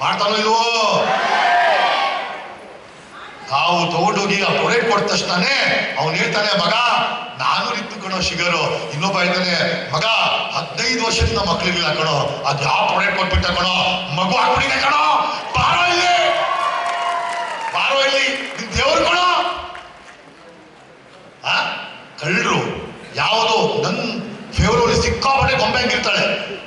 ಮಾಡ್ತಾನೋ ಇಲ್ವೋ? ನಾವು ತಗೊಂಡೋಗಿ ಆ ಪ್ರೊಡಕ್ಟ್ ಕೊಟ್ಟ ತಕ್ಷಣನೇ ಅವ್ನು ಹೇಳ್ತಾನೆ, ಮಗ ನಾನು ಇತ್ತು ಕಣೋ ಶುಗರು. ಇನ್ನೊಬ್ಬ ಹೇಳ್ತಾನೆ, ಮಗ 15 ವರ್ಷದಿಂದ ಮಕ್ಳಿಗಿಲ್ಲ ಕಣೋ, ಅದು ಯಾವ ಪ್ರೊಡಕ್ಟ್ ಕೊಟ್ಬಿಟ್ಟ ಕಣೋ, ಮಗು ಹಾಕ್ಬಿಟ್ಟಿದೆ ಕಣೋ, ಬಾರೋ ಇಲ್ಲಿ ನಿನ್ ದೇವ್ರು ಕಣೋ. ಕಳ್ಳರು ಯಾವುದು ನನ್ನ ಫೇವ್ರವಲ್ಲಿ ಸಿಕ್ಕಾಪಟ್ಟೆ ಗೊಂಬೆ ಹಂಗಿರ್ತಾಳೆ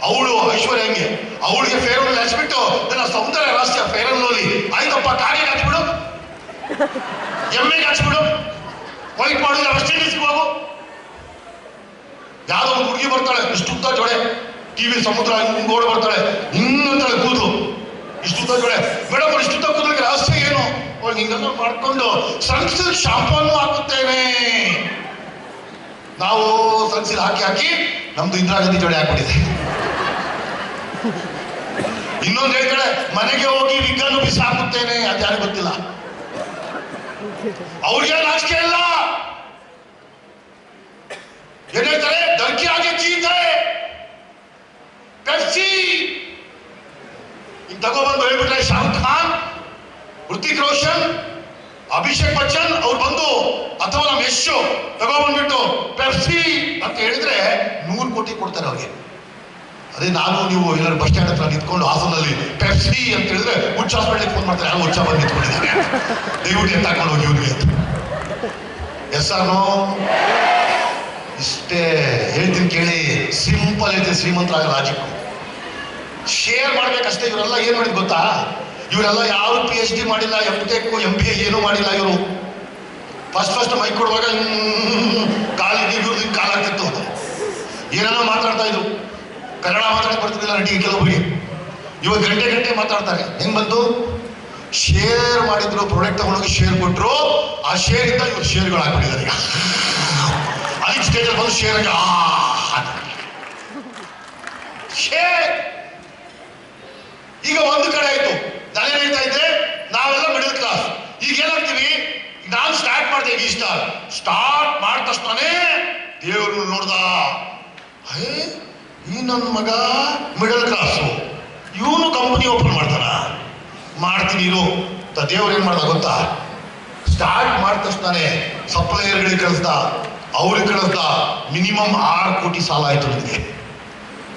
ಅವಳು, ಐಶ್ವರ್ಯ ಹಂಗೆ. ಅವಳಿಗೆ ಫೇವ್ರವಲ್ಲಿ ಹಚ್ಬಿಟ್ಟು ನನ್ನ ಸೌಂದರ್ಯ ರಹಸ್ಯ ಫೇರವಲ್ಲಿ ಆಯ್ತಪ್ಪ, ಕಾರಿಗೆ ಹಚ್ಬಿಡು, ಎಮ್ಮೆಗೆ ಹಚ್ಬಿಡು, ವೈಟ್ ಮಾಡಿದ್ರೆ ವೆಸ್ಟ್ ಇಂಡೀಸ್ಗೆ ಹೋಗು. ಯಾವ್ದೋ ಒಂದು ಹುಡುಗಿ ಬರ್ತಾಳೆ, ಇಷ್ಟುದ್ದ ಜೋಡೆ, ಟಿವಿ ಸಮುದ್ರ ಹಿಂಗೋಡ್ ಬರ್ತಾಳೆ, ಹಿಂಗಂತಾಳೆ ಕೂದಲು ಇಷ್ಟುದ್ದ ಜೋಡೆ. ಮೇಡಮ್ ಇಷ್ಟುದ್ದ ಕೂದಲಿಗೆ ರಹಸ್ಯ ಏನು? ಅವಳು ಹಿಂಗೆಲ್ಲ ಮಾಡ್ಕೊಂಡು ಸನ್ಸಿಲ್ಕ್ ಶಾಂಪನ್ನು ಹಾಕುತ್ತೇನೆ. ನಾವು ಸನ್ಸಿಲ್ ಹಾಕಿ ನಮ್ದು ಇಂದಿರಾ ಗಾಂಧಿ ಜೋಡೆ ಹಾಕ್ಬಿಟ್ಟಿದೆ. ಇನ್ನೊಂದು ಹೇಳ್ತಾಳೆ, ಮನೆಗೆ ಹೋಗಿ ವಿಗ್ಗನ್ನು ಬಿಸಾಕುತ್ತೇನೆ. ಅದು ಯಾರಿಗೂ ಗೊತ್ತಿಲ್ಲ, ಅವ್ರಿಗೆ ನಾಚಿಕೆ ಇಲ್ಲ. ಏನ್ ಹೇಳ್ತಾರೆ? ದರ್ಕಿ ಆಗಿ ಚೀತಾರೆ ಪೆಪ್ಸಿ ಈಗ ತಗೊಬಂದು ಹೇಳ್ಬಿಟ್ರೆ, ಶಾರುಖ್ ಖಾನ್, ಹೃತಿಕ್ ರೋಷನ್, ಅಭಿಷೇಕ್ ಬಚ್ಚನ್ ಅವ್ರು ಬಂದು, ಅಥವಾ ನಮ್ಮ ಯಶ್ ತಗೊಬಂದ್ಬಿಟ್ಟು ಪೆಪ್ಸಿ ಅಂತ ಹೇಳಿದ್ರೆ 100 ಕೋಟಿ ಕೊಡ್ತಾರೆ ಅವ್ರಿಗೆ. ಅದೇ ನಾನು ನೀವು ಎಲ್ಲರೂ ಬಸ್ ಸ್ಟ್ಯಾಂಡ್ ಹತ್ರ ನಿಂತ್ಕೊಂಡು ಹಾಸನಲ್ಲಿ ಪೆಪ್ಸಿ ಅಂತ ಹೇಳಿದ್ರೆ ಹುಚ್ಚ ಹಾಸ್ಪಿಟಲ್ ಫೋನ್ ಮಾಡ್ತಾರೆ, ಯಾರು ಹುಚ್ಚ ಬಂದು ನಿಂತ್ಕೊಂಡಿದ್ದಾರೆ, ದಯವಿಟ್ಟು ಎತ್ತಾಕೊಂಡು ಹೋಗಿ ಇವ್ರಿಗೆ ಅಂತ. ಎಸ್ಸಾನೋ ಇಷ್ಟೇ ಹೇಳ್ತೀನಿ ಕೇಳಿ, ಸಿಂಪಲ್ ಹೇಳ್ತೀನಿ, ಶ್ರೀಮಂತರಾಗ ಲಾಜಿಕ್. ಶೇರ್ ಮಾಡ್ಬೇಕಷ್ಟೇ. ಇವರೆಲ್ಲ ಏನ್ ಮಾಡಿದ್ ಗೊತ್ತಾ? ಇವರೆಲ್ಲ ಯಾರು PhD ಮಾಡಿಲ್ಲ, MTech MBA ಏನೂ ಮಾಡಿಲ್ಲ. ಇವರು ಫಸ್ಟ್ ಮೈಕ್ ಕೊಡುವಾಗ ಕಾಲಿಗೆ ಇವ್ರದ್ದು ಕಾಲಾಗ್ತಿತ್ತು, ಏನೇನೋ ಮಾತಾಡ್ತಾ ಇದ್ರು. ಕನ್ನಡ ಮಾತಾಡಕ್ ಬರ್ತಿರ್ಲಿಲ್ಲ ನಟಿಗೆ ಕೆಲವೊಬ್ಬರಿಗೆ. ಇವತ್ತು ಗಂಟೆ ಮಾತಾಡ್ತಾರೆ. ಹೆಂಗ್ ಬಂತು? ಶೇರ್ ಮಾಡಿದ್ರು, ಪ್ರಾಡಕ್ಟ್ ತಗೊಂಡೋಗಿ ಶೇರ್ ಕೊಟ್ಟರು, ಆ ಶೇರ್ ಇಂದ ಇವ್ರು ಶೇರ್ಗಳು ಹಾಕ್ಬಿಟ್ಟಿದ್ದಾರೆ. ಈಗ ಅದಕ್ಕೆ ಸ್ಟೇಜಲ್ಲಿ ಬಂದು ಶೇರ್ ಶೇರ್ ಈಗ ಒಂದು ಕಡೆ ಆಯ್ತು. ನಾನೇನ್ ಹೇಳ್ತಾ ಇದ್ದೆ, ನಾವೆಲ್ಲ ಮಿಡಲ್ ಕ್ಲಾಸ್. ಈಗ ಏನಾಗ್ತೀವಿ, ನಾನು ಸ್ಟಾರ್ಟ್ ಮಾಡಿದೆ ಈ ಸ್ಟಾರ್ಟ್ ಮಾಡಿದ ತಕ್ಷಣನೇ ದೇವರು ನೋಡ್ದ, ಈ ನನ್ನ ಮಗ ಮಿಡಲ್ ಕ್ಲಾಸು, ಇವನು ಕಂಪನಿ ಓಪನ್ ಮಾಡ್ತಾನ, ಮಾಡ್ತೀನಿ ಇರು. ದೇವ್ರು ಏನ್ ಮಾಡ್ದ ಗೊತ್ತಾ? ಸ್ಟಾರ್ಟ್ ಮಾಡಿದ ತಕ್ಷಣನೇ ಸಪ್ಲೈಯರ್ಗಳಿಗೆ ಕಳಿಸ್ದ, ಅವ್ರಿಗೆ ಕಳಿಸ್ದ. ಮಿನಿಮಮ್ 6 ಕೋಟಿ ಸಾಲ ಆಯ್ತು ನಿಮಗೆ.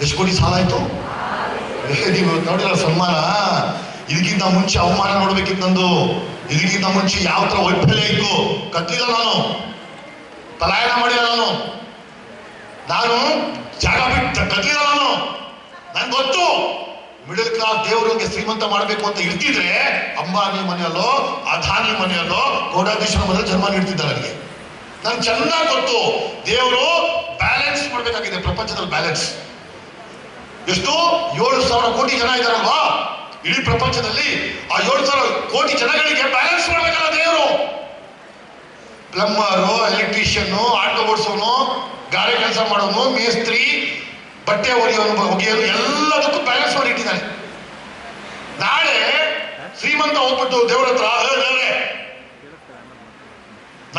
ಎಷ್ಟು ಕೋಟಿ ಸಾಲ ಆಯ್ತು? ನೀವು ನೋಡಿಲ್ಲ ಸನ್ಮಾನ? ಇದಕ್ಕಿಂತ ಮುಂಚೆ ಅವಮಾನ ನೋಡ್ಬೇಕಿತ್ತು ನಂದು. ಇದಕ್ಕಿಂತ ಮುಂಚೆ ಯಾವ ತರ ವೈಫಲ್ಯ ಇತ್ತು ಕತ್ತಿಲ್ಲ, ನಾನು ಪಲಾಯನ ಮಾಡಿಲ್ಲ, ನಾನು ಜಾಗ ಬಿಟ್ಟು ಕತ್ತಿಲ್ಲ, ನನ್ಗೆ ಗೊತ್ತು. ಮಿಡಲ್ ಕ್ಲಾಸ್ ದೇವರಿಗೆ ಶ್ರೀಮಂತ ಮಾಡಬೇಕು ಅಂತ ಇರ್ತಿದ್ರೆ ಅಂಬಾನಿ ಮನೆಯಲ್ಲೋ, ಅದಾನಿ ಮನೆಯಲ್ಲೋ, ಕೋಟ್ಯಾಧೀಶರ ಮನೆಯಲ್ಲೋ ಜನ್ಮ ನೀಡ್ತಿದ್ದಾರೆ. ನನಗೆ ನನ್ಗೆ ಚೆನ್ನಾಗಿ ಗೊತ್ತು. ದೇವರು ಬ್ಯಾಲೆನ್ಸ್ ಮಾಡ್ಬೇಕಾಗಿದೆ ಪ್ರಪಂಚದಲ್ಲಿ. ಬ್ಯಾಲೆನ್ಸ್ ಎಷ್ಟು? 7,000 ಕೋಟಿ ಜನ ಇದ್ದಾರಲ್ವಾ ಇಡೀ ಪ್ರಪಂಚದಲ್ಲಿ. ಆ 7,000 ಕೋಟಿ ಜನಗಳಿಗೆ ಬ್ಯಾಲೆನ್ಸ್ ಮಾಡ್ಬೇಕಲ್ಲ ದೇವರು. ಪ್ಲಂಬರು, ಎಲೆಕ್ಟ್ರಿಷಿಯನ್, ಆಟೋ ಓಡಿಸೋನು, ಗಾಡಿ ಕೆಲಸ ಮಾಡೋನು, ಮೇಸ್ತ್ರಿ, ಬಟ್ಟೆ ಒಗೆಯೋನು ಎಲ್ಲದಕ್ಕೂ ಬ್ಯಾಲೆನ್ಸ್ ಮಾಡಿ ಇಟ್ಟಿದ್ದಾನೆ. ನಾಳೆ ಶ್ರೀಮಂತ ಹೋಗ್ಬಿಟ್ಟು ದೇವರ ಹತ್ರ,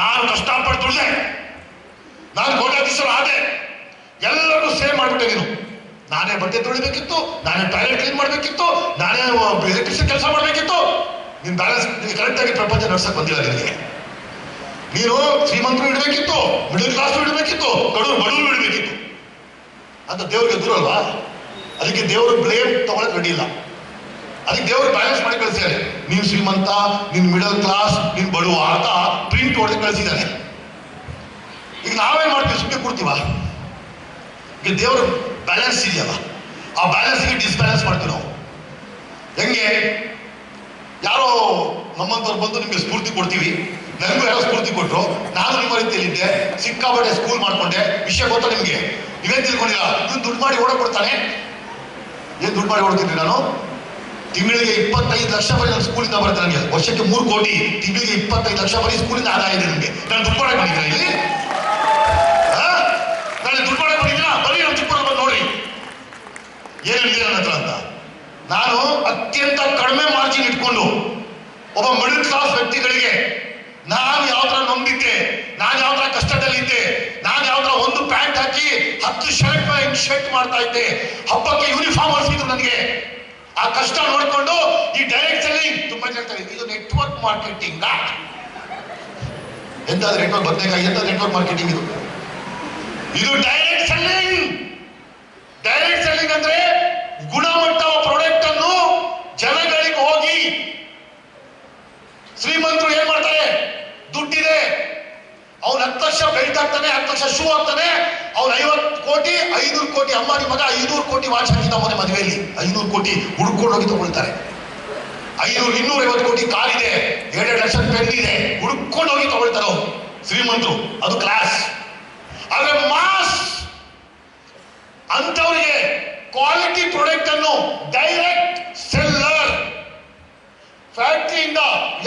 ನಾನು ಕಷ್ಟಪಟ್ಟು ದುಡ್ದೆ, ನಾನು ಕೋಟ್ಯಾಧೀಶರು ಆದೆ, ಎಲ್ಲರೂ ಸೇವ್ ಮಾಡ್ಬಿಟ್ಟೆ. ನೀನು ನಾನೇ ಬಟ್ಟೆ ತೊಳಿಬೇಕಿತ್ತು, ನಾನೇ ಟಾಯ್ಲೆಟ್ ಕ್ಲೀನ್ ಮಾಡ್ಬೇಕಿತ್ತು, ನಾನೇ ಎಲೆಕ್ಟ್ರಿಷಿಯನ್ ಕೆಲಸ ಮಾಡ್ಬೇಕಿತ್ತು. ನೀನ್ ಬ್ಯಾಲೆನ್ಸ್ ಕರೆಕ್ಟಾಗಿ ಪ್ರಪಂಚ ನಡ್ಸಕ್ ಬಂದಿಲ್ಲ ನಿನಗೆ. ನೀನು ಶ್ರೀಮಂತರು ಇಡಬೇಕಿತ್ತು, ಮಿಡಲ್ ಕ್ಲಾಸ್ ಇಡಬೇಕಿತ್ತು, ಬಡವರು ಇಡಬೇಕಿತ್ತು ಅಂತ ದೇವ್ರಿಗೆ ದೂರ ಅಲ್ವಾ? ಅದಕ್ಕೆ ದೇವರು ಬ್ಲೇಮ್ ತಗೊಳಕ್ ರೆಡಿ ಇಲ್ಲ. ಅದಕ್ಕೆ ದೇವರು ಬ್ಯಾಲೆನ್ಸ್ ಮಾಡಿ ಕಳಿಸಿದ್ದಾರೆ. ನೀನ್ ಶ್ರೀಮಂತ, ನೀನ್ ಮಿಡಲ್ ಕ್ಲಾಸ್, ನೀನ್ ಬಡವ ಅಂತ ಪ್ರಿಂಟ್ ಹೊಡೆದು ಕಳಿಸಿದ್ದಾರೆ. ಈಗ ನಾವೇನ್ ಮಾಡ್ತೀವಿ? ಸುಮ್ಮನೆ ಕೊಡ್ತೀವ? ಈಗ ದೇವರು ಬ್ಯಾಲೆನ್ಸ್ ಇದೆಯಲ್ಲ, ಆ ಬ್ಯಾಲೆನ್ಸ್ಗೆ ಡಿಸ್ಬ್ಯಾಲೆನ್ಸ್ ಮಾಡ್ತೀವಿ ನಾವು. ಹೆಂಗೆ? ಯಾರೋ ನಮ್ಮಂತವ್ರು ಬಂದು ನಿಮ್ಗೆ ಸ್ಫೂರ್ತಿ ಕೊಡ್ತೀವಿ, ನನಗೂ ಯಾರೋ ಸ್ಫೂರ್ತಿ ಕೊಟ್ಟರು, ನಾನು ನಿಮ್ಮ ರೀತಿಯಲ್ಲಿದ್ದೆ, ಸಿಕ್ಕಾಪಟ್ಟೆ ಸ್ಕೂಲ್ ಮಾಡ್ಕೊಂಡೆ. ವಿಷಯ ಗೊತ್ತಾ ನಿಮ್ಗೆ? ನೀವೇನ್ ತಿಳ್ಕೊಂಡಿಲ್ಲ, ನೀವು ದುಡ್ಡು ಮಾಡಿ ಓಡಾಡ್ಬಿಡ್ತಾನೆ. ಏನ್ ದುಡ್ಡು ಮಾಡಿ ಓಡ್ತೀನಿ ನಾನು? ತಿಂಗಳಿಗೆ 25 ಲಕ್ಷ ಬರೀ ನನ್ನ ಸ್ಕೂಲಿಂದ ಬರುತ್ತೆ ನನಗೆ. ವರ್ಷಕ್ಕೆ 3 ಕೋಟಿ, ತಿಂಗಳಿಗೆ 25 ಲಕ್ಷ ಬರೀ ಸ್ಕೂಲಿಂದ ಆದಾಯ ಇದೆ ನನಗೆ. ನಾನು ದುಡ್ಡು ಮಾಡಕ್ ಬಂದಿದ್ದೀನಿ ಇಲ್ಲಿ, ನಾನು ದುಡ್ಡು ಮಾಡಕ್ ಬಂದಿದ್ದೀನ? ಬರೀ ನಮ್ಮ ಚಿಕ್ಕ ಬಂದು ನೋಡ್ರಿ ಏನಿದೆ ನನ್ನ ಹತ್ರ ಅಂತ. ನಾನು ಅತ್ಯಂತ ಕಡಿಮೆ ಮಾರ್ಜಿನ್ ಇಟ್ಕೊಂಡು ಒಬ್ಬ ಮಿಡಲ್ ಕ್ಲಾಸ್ ವ್ಯಕ್ತಿಗಳಿಗೆ ನಾನು ಯಾವ ತರ ನಂಬಿದ್ದೆ, ನಾನು ಯಾವ ತರ ಕಷ್ಟದಲ್ಲಿದ್ದೆ, ನಾನು ಯಾವ ತರ ಒಂದು ಪ್ಯಾಂಟ್ ಹಾಕಿ 10 ಶರ್ಟ್ ಮಾಡ್ತಾ ಇದ್ದೆ, ಹಬ್ಬಕ್ಕೆ ಯೂನಿಫಾರ್ಮ್ ಹೊರಿಸಿದ್ರು ನನಗೆ. ಆ ಕಷ್ಟ ನೋಡ್ಕೊಂಡು ಈ ಡೈರೆಕ್ಟ್ ಸೆಲ್ಲಿಂಗ್ ತುಂಬಾ ಹೇಳ್ತಾರೆ, ಇದು ನೆಟ್ವರ್ಕ್ ಮಾರ್ಕೆಟಿಂಗ್. ಎಂತಾದ್ರೆ ನೆಟ್ವರ್ಕ್ ಬದನೇಕಾಯಿ, ಎಂತ ನೆಟ್ವರ್ಕ್ ಮಾರ್ಕೆಟಿಂಗ್ ಇದು? ಇದು ಡೈರೆಕ್ಟ್ ಸೆಲ್ಲಿಂಗ್. ಡೈರೆಕ್ಟ್ ಸೆಲ್ಲಿಂಗ್ ಅಂದ್ರೆ ಗುಣಮಟ್ಟ ಪ್ರಾಡಕ್ಟ್ ಅನ್ನು ಜನಗಳಿಗೆ ಹೋಗಿ, ಶ್ರೀಮಂತರು ಏನ್ ಮಾಡ್ತಾರೆ, ದುಡ್ಡಿದೆ, ಅವ್ನು 10 ಲಕ್ಷ ಬೆಲ್ಟ್ ಆಗ್ತಾನೆ, 10 ಲಕ್ಷ ಶೂ ಆಗ್ತಾನೆ, ಅವ್ನು 50 ಕೋಟಿ 500 ಕೋಟಿ, ಅಂಬಾನಿ ಮಗ 500 ಕೋಟಿ ವಾಚ್ ಹಾಕಿದ್ದ ಮೊನ್ನೆ ಮದುವೆಯಲ್ಲಿ, 500 ಕೋಟಿ ಹುಡ್ಕೊಂಡು ಹೋಗಿ ತಗೊಳ್ತಾರೆ. 250 ಕೋಟಿ ಕಾರಿದೆ, 2 ಲಕ್ಷ ಪೆನ್ ಇದೆ, ಹುಡ್ಕೊಂಡು ಹೋಗಿ ತಗೊಳ್ತಾರೆ ಅವ್ರು ಶ್ರೀಮಂತರು. ಅದು ಕ್ಲಾಸ್. ಆದ್ರೆ ಮಾಸ್ ಅಂತವರಿಗೆ ಕ್ವಾಲಿಟಿ ಪ್ರಾಡಕ್ಟ್ ಅನ್ನು ಡೈರೆಕ್ಟ್ ಸೆಲ್ಲರ್, ಫ್ಯಾಕ್ಟರಿಯಿಂದ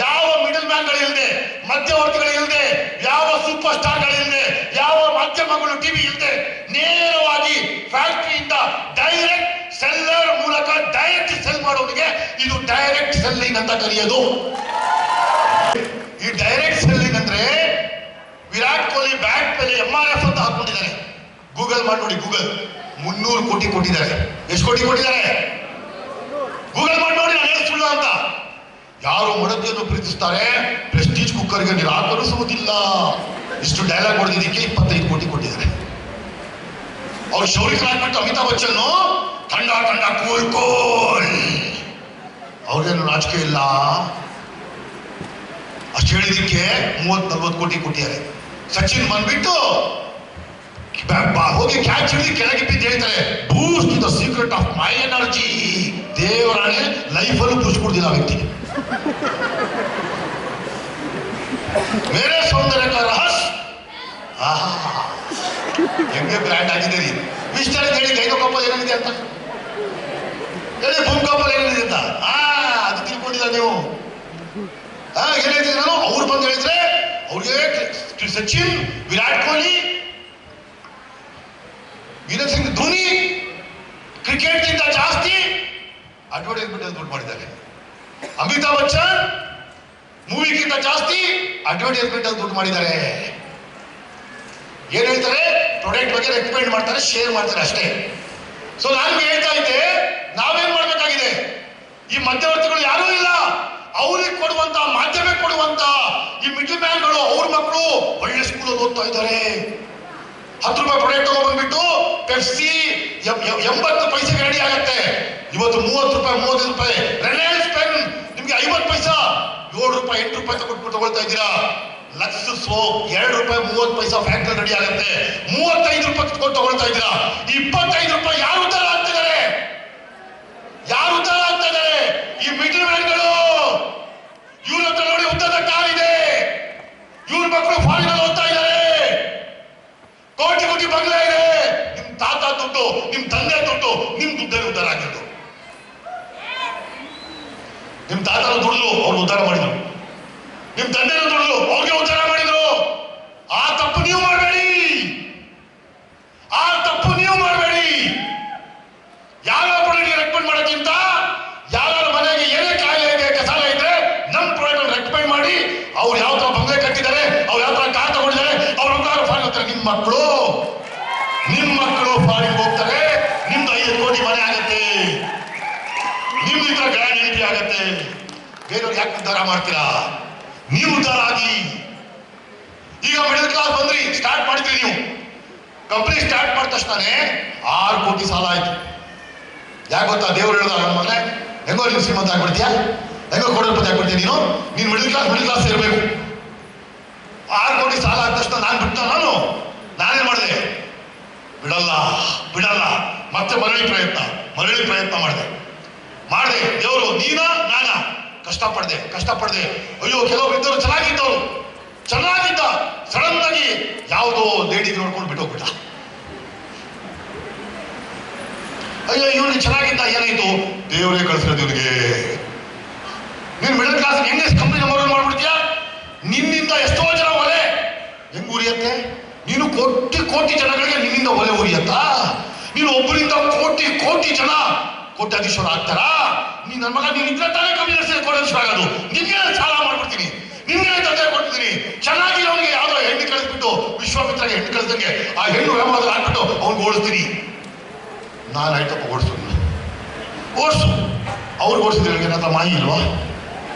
ಯಾವ ಮಿಡಲ್ ಮ್ಯಾನ್ಗಳಿಲ್ಲದೆ, ಮಧ್ಯವರ್ತಿಗಳಿಲ್ಲದೆ, ಯಾವ ಸೂಪರ್ ಸ್ಟಾರ್ಗಳಿಲ್ಲದೆ, ಯಾವ ಮಾಧ್ಯಮಗಳು ಟಿವಿ ಇಲ್ಲದೆ, ನೇರವಾಗಿ ಫ್ಯಾಕ್ಟರಿಯಿಂದ ಡೈರೆಕ್ಟ್ ಸೆಲ್ಲರ್ ಮೂಲಕ ಡೈರೆಕ್ಟ್ ಸೆಲ್ ಮಾಡೋನಿಗೆ ಇದು ಡೈರೆಕ್ಟ್ ಸೆಲ್ಲಿಂಗ್ ಅಂತ ಕರೆಯೋದು. ಈ ಡೈರೆಕ್ಟ್ ಸೆಲ್ಲಿಂಗ್ ಅಂದ್ರೆ ವಿರಾಟ್ ಕೊಹ್ಲಿ ಬ್ಯಾಟ್ ಮೇಲೆ MRF ಅಂತ ಹಾಕೊಂಡಿದ್ದಾರೆ. ಗೂಗಲ್ ಮಾಡಿ ನೋಡಿ, ಗೂಗಲ್ 300 ಕೋಟಿ ಕೊಟ್ಟಿದ್ದಾರೆ. ಎಷ್ಟು ಕೋಟಿ ಕೊಟ್ಟಿದ್ದಾರೆ? ಗೂಗಲ್ ಮಾಡಿ ನೋಡಿ, ನಾನು ಏನು ಸುಳ್ಳು ಅಂತ. ಯಾರು ಮಡದಿಯನ್ನು ಪ್ರೀತಿಸ್ತಾರೆ, ಪ್ರೆಸ್ಟೀಜ್ ಕುಕ್ಕರ್ಗೆ ನಿರಾಕರಿಸುವುದಿಲ್ಲ. ಇಷ್ಟು ಡೈಲಾಗ್ ಹೊಡೆದಿದ್ದಕ್ಕೆ 25 ಕೋಟಿ ಕೊಟ್ಟಿದ್ದಾರೆ. ಅವ್ರು ಶೌರ್ಯಕರಾಗ್ಬಿಟ್ಟು ಅಮಿತಾಬ್ ಬಚ್ಚನ್ ತಂಡ ತಂಡ ಕೂಲ್ ಕೂಲ್, ಅವ್ರಿಗೇನು ನಾಚಿಕೆ ಇಲ್ಲ. ಅಷ್ಟು ಹೇಳಿದಕ್ಕೆ 30-40 ಕೋಟಿ ಕೊಟ್ಟಿದ್ದಾರೆ. ಸಚಿನ್ ಬಂದ್ಬಿಟ್ಟು ಹೋಗಿ ಕ್ಯಾಚ್ ಹಿಡಿದು ಕೆಳಗೆ ಬಿದ್ದು ಹೇಳ್ತಾರೆ, Boost the secret of my energy. ದೇವರಾಣೆ ಲೈಫಲ್ಲೂ ಬೂಸ್ಟ್ ಕೊಡ್ತಿಲ್ಲ ಆ ವ್ಯಕ್ತಿಗೆ. ಮೇರೆ ಸೌಂದರ್ಯ ರಹಸ್ ಹೆಂಗೆ ಬ್ರ್ಯಾಂಡ್ ಆಗಿದ್ದೀರಿ. ಮಿಸ್ಟರ್ ಹೇಳಿ ಗೈನೋಕಾಪಲ್ ಏನಿದೆ ಅಂತ ಹೇಳಿ, ಭೂಮಿಕಾಪಲ್ ಏನಿದೆ ಅಂತ ಅದು ತಿಳ್ಕೊಂಡಿಲ್ಲ ನೀವು. ಏನ್ ಹೇಳ್ತಿದ್ದೆ ನಾನು? ಅವ್ರು ಬಂದು ಹೇಳಿದ್ರೆ ಅವ್ರಿಗೆ ಸಚಿನ್, ವಿರಾಟ್ ಕೊಹ್ಲಿ, ವೀರೇಂದ್ರ ಸಿಂಗ್ ಧೋನಿ ಕ್ರಿಕೆಟ್ಗಿಂತ ಜಾಸ್ತಿ ಅಡ್ವರ್ಟೈಸ್ಮೆಂಟ್ ದುಡ್ಡು ಮಾಡಿದ್ದಾರೆ. ಅಮಿತಾಬ್ ಬಚ್ಚನ್ ಮೂವಿಗಿಂತ ಜಾಸ್ತಿ ಅಡ್ವರ್ಟೈಸ್ಮೆಂಟ್ ಅಲ್ಲಿ ದುಡ್ಡು ಮಾಡಿದ್ದಾರೆ. ಏನ್ ಹೇಳ್ತಾರೆ? ಪ್ರಾಡಕ್ಟ್ ಬಗ್ಗೆ ರೆಕಮೆಂಡ್ ಮಾಡ್ತಾರೆ, ಶೇರ್ ಮಾಡ್ತಾರೆ ಅಷ್ಟೇ. ಸೊ ನಾನು ಹೇಳ್ತಾ ಇದ್ದೆ, ನಾವೇನ್ ಮಾಡ್ಬೇಕಾಗಿದೆ? ಈ ಮಧ್ಯವರ್ತಿಗಳು ಯಾರೂ ಇಲ್ಲ, ಅವ್ರಿಗೆ ಕೊಡುವಂತ, ಮಾಧ್ಯಮಕ್ಕೆ ಕೊಡುವಂತ ಈ ಮಿಡಲ್ ಮ್ಯಾನ್ಗಳು, ಅವ್ರ ಮಕ್ಕಳು ಒಳ್ಳೆ ಸ್ಕೂಲಲ್ಲಿ ಓದ್ತಾ ಇದ್ದಾರೆ. 10 ರೂಪಾಯಿ ಪ್ರಾಡಕ್ಟ್ ತಗೊಂಡ್ಬಂದ್ಬಿಟ್ಟು ಪೆಪ್ಸಿ 80 ಪೈಸೆಗೆ ರೆಡಿ ಆಗತ್ತೆ. ಇವತ್ತು 30 ರೂಪಾಯಿ 35 ರೂಪಾಯಿ. ರಿಲಯನ್ಸ್ ಪೆನ್ ನಿಮ್ಗೆ 50 ಪೈಸಾ, 7 ರೂಪಾಯಿ 8 ರೂಪಾಯಿ ತಗೊಂಡ್ಬಿಟ್ಟು ತಗೊಳ್ತಾ ಇದ್ದೀರಾ. ಲಕ್ಸ್ ಸೋಪ್ 2 ರೂಪಾಯಿ 30 ಪೈಸಾ ಫ್ಯಾಕ್ಟರಿ ರೆಡಿ ಆಗುತ್ತೆ. 35 ರೂಪಾಯಿ ತಗೊಳ್ತಾ ಇದ್ದೀರಾ. 25 ರೂಪಾಯಿ ಯಾರು ಉದ್ದಾರ ಆಗ್ತಿದ್ದಾರೆ? ಯಾರು ಉದ್ದಾರ ಆಗ್ತಾ ಇದ್ದಾರೆ? ಈ ಮಿಡಲ್ ಮ್ಯಾನ್ಗಳು. ಇವ್ರ ಹತ್ರ ನೋಡಿ ಉದ್ದದ ಕಾರ್ ಇದೆ, ಇವ್ರ ಮಕ್ಕಳು ಫಾರಿನ್ ಅಲ್ಲಿ ಓದ್ತಾ ಇದ್ದಾರೆ, ಕೋಟಿ ಕೋಟಿ ಬಂಗ್ಲೆ ಇದೆ. ನಿಮ್ ತಾತ ದುಡ್ಡು, ನಿಮ್ ತಂದೆ ದುಡ್ಡು, ನಿಮ್ ದುಡ್ಡಲ್ಲಿ ಉದ್ದಾರ ಆಗಿದ್ದು. ನಿಮ್ ತಾತನ ದುಡ್ಡು ಅವ್ರು ಉದ್ಧಾರ ಮಾಡಿದ್ರು, ನಿಮ್ ತಂದೆನ ದುಡ್ಡು ಅವ್ರಿಗೆ ಉದ್ಧಾರ ಮಾಡಿದ್ರು. ಆ ತಪ್ಪು ನೀವು ಮಾಡಬೇಡಿ, ಆ ತಪ್ಪು ನೀವು ಮಾಡಬೇಡಿ. ಯಾವ ಪ್ರಾಡಕ್ಟ್ ರೆಕಮೆಂಡ್ ಮಾಡೋಕ್ಕಿಂತ ಯಾರ ಮನೆಗೆ ಏನೇ ಕಾಯಿಲೆ ಇದೆ, ಕಸಾಲ ಇದ್ರೆ ನಮ್ ಪ್ರಾಡಕ್ಟ್ ರೆಕಮೆಂಡ್ ಮಾಡಿ. ಅವ್ರು ಯಾವ ತರ ಬಂಗ್ಲೆ ಕಟ್ಟಿದ್ದಾರೆ, ಅವ್ರು ಯಾವ ತರ ಕಾರ್ ತಗೊಂಡಿದ್ದಾರೆ, ಅವ್ರ ಮಕ್ಕಳು ಫಾರಿನ್ ಹೋಗ್ತಾರೆ. ನಿಮ್ ಮಕ್ಕಳು ಫಾರಿನ್ ಹೋಗ್ತಾರೆ, ನಿಮ್ದು 5 ಕೋಟಿ ಮನೆ ಆಗತ್ತೆ, ನಿಮ್ದು ಈ ತರ ಗ್ರ್ಯಾಂಡ್ ಎಂಟ್ರಿ ಆಗತ್ತೆ. ಬೇರೆಯವ್ರು ಯಾಕೆ ಉದ್ಧಾರ ಮಾಡ್ತೀರಾ? ನೀವು ಉದ್ಧಾರ ಆಗಿ. ಈಗ ಮಿಡಲ್ ಕ್ಲಾಸ್ ಬಂದ್ರಿ, ಸ್ಟಾರ್ಟ್ ಮಾಡಿದ್ರಿ ನೀವು. ಕಂಪ್ನಿ ಸ್ಟಾರ್ಟ್ ಮಾಡಿದ ತಕ್ಷಣ 6 ಕೋಟಿ ಸಾಲ ಆಯ್ತು. ಯಾಕೆ ಗೊತ್ತಾ? ದೇವ್ರು ಹೇಳ್ದ ನನ್ನ ಮನೆ, ಹೆಂಗೋ ನೀವು ಶ್ರೀಮಂತ ಆಗ್ಬಿಡ್ತೀಯಾ, ಹೆಂಗೋ ಕೋಟಿಪತಿ ಆಗ್ಬಿಡ್ತೀಯ ನೀನು ಮಿಡಲ್ ಕ್ಲಾಸ್ ಇರಬೇಕು. 6 ಕೋಟಿ ಸಾಲ ಆದ ತಕ್ಷಣ ನಾನೇನ್ ಮಾಡಿದೆ? ಬಿಡಲ್ಲ ಮತ್ತೆ ಮರಳಿ ಪ್ರಯತ್ನ ಮಾಡಿದೆ. ದೇವರು ನಾನಾ ಕಷ್ಟಪಡ್ದೆ. ಅಯ್ಯೋ, ಕೆಲವರು ಇದ್ದವರು ಚೆನ್ನಾಗಿದ್ದ ಸಡನ್ ಆಗಿ ಯಾವುದೋ ಲೇಡಿ ನೋಡ್ಕೊಂಡು ಬಿಟ್ಟೋಗ್ಬಿಟ್ಟ. ಅಯ್ಯೋ, ಇವನಿಗೆ ಚೆನ್ನಾಗಿದ್ದ, ಏನಾಯ್ತು? ದೇವರೇ ಕಳಿಸಿರೋದು ಇವನಿಗೆ. ನೀನು ಮಿಡಲ್ ಕ್ಲಾಸ್ ಹೆಂಗೆ ಕಂಪ್ನಿ ನಂಬರ್ 1 ಮಾಡ್ಬಿಡ್ತೀಯಾ? ನಿನ್ನಿಂದ ಎಷ್ಟೋ ಜನ ಒಲೆ ಹೆಂಗ್ ಉರಿಯತ್ತೆ? ನೀನು ಕೋಟಿ ಜನಗಳಿಗೆ ನಿನ್ನಿಂದ ಒಲೆ ಉರಿಯತ್ತಾ? ನೀನು ಒಬ್ಬರಿಂದ ಕೋಟಿ ಜನ ಕೋಟ್ಯಾಧೀಶ್ವರ ಆಗ್ತಾರಾ? ನನ್ನ ಮಗ, ನೀನು ಇದ್ರೆ ತಾನೇ ಕಮ್ಮಿ ಕೋಟ್ಯಾಧೀಶ್ವರ ಆಗೋದು. ನಿನ್ಗೆ ಸಾಲ ಮಾಡ್ಬಿಡ್ತೀನಿ, ನಿನ್ಗೆ ತೊಂದರೆ ಕೊಡ್ತೀನಿ. ಚೆನ್ನಾಗಿ ಅವನಿಗೆ ಯಾವ್ದೋ ಹೆಣ್ಣು ಕಳಿಸ್ಬಿಟ್ಟು, ವಿಶ್ವಾಮಿತ್ರಗೆ ಹೆಣ್ಣು ಕಳಿಸ್ದಂಗೆ ಆ ಹೆಣ್ಣು ವ್ಯವಹಾರ ಹಾಕ್ಬಿಟ್ಟು ಅವ್ನಿಗೆ ಓಡಿಸ್ತೀನಿ. ನಾನು ಆಯ್ತಪ್ಪ, ಓಡಿಸು. ಅವ್ರಿಗೆ ಓಡಿಸಿದ್ರೆ ನನ್ನ ಮಾಯಿ ಇಲ್ವಾ?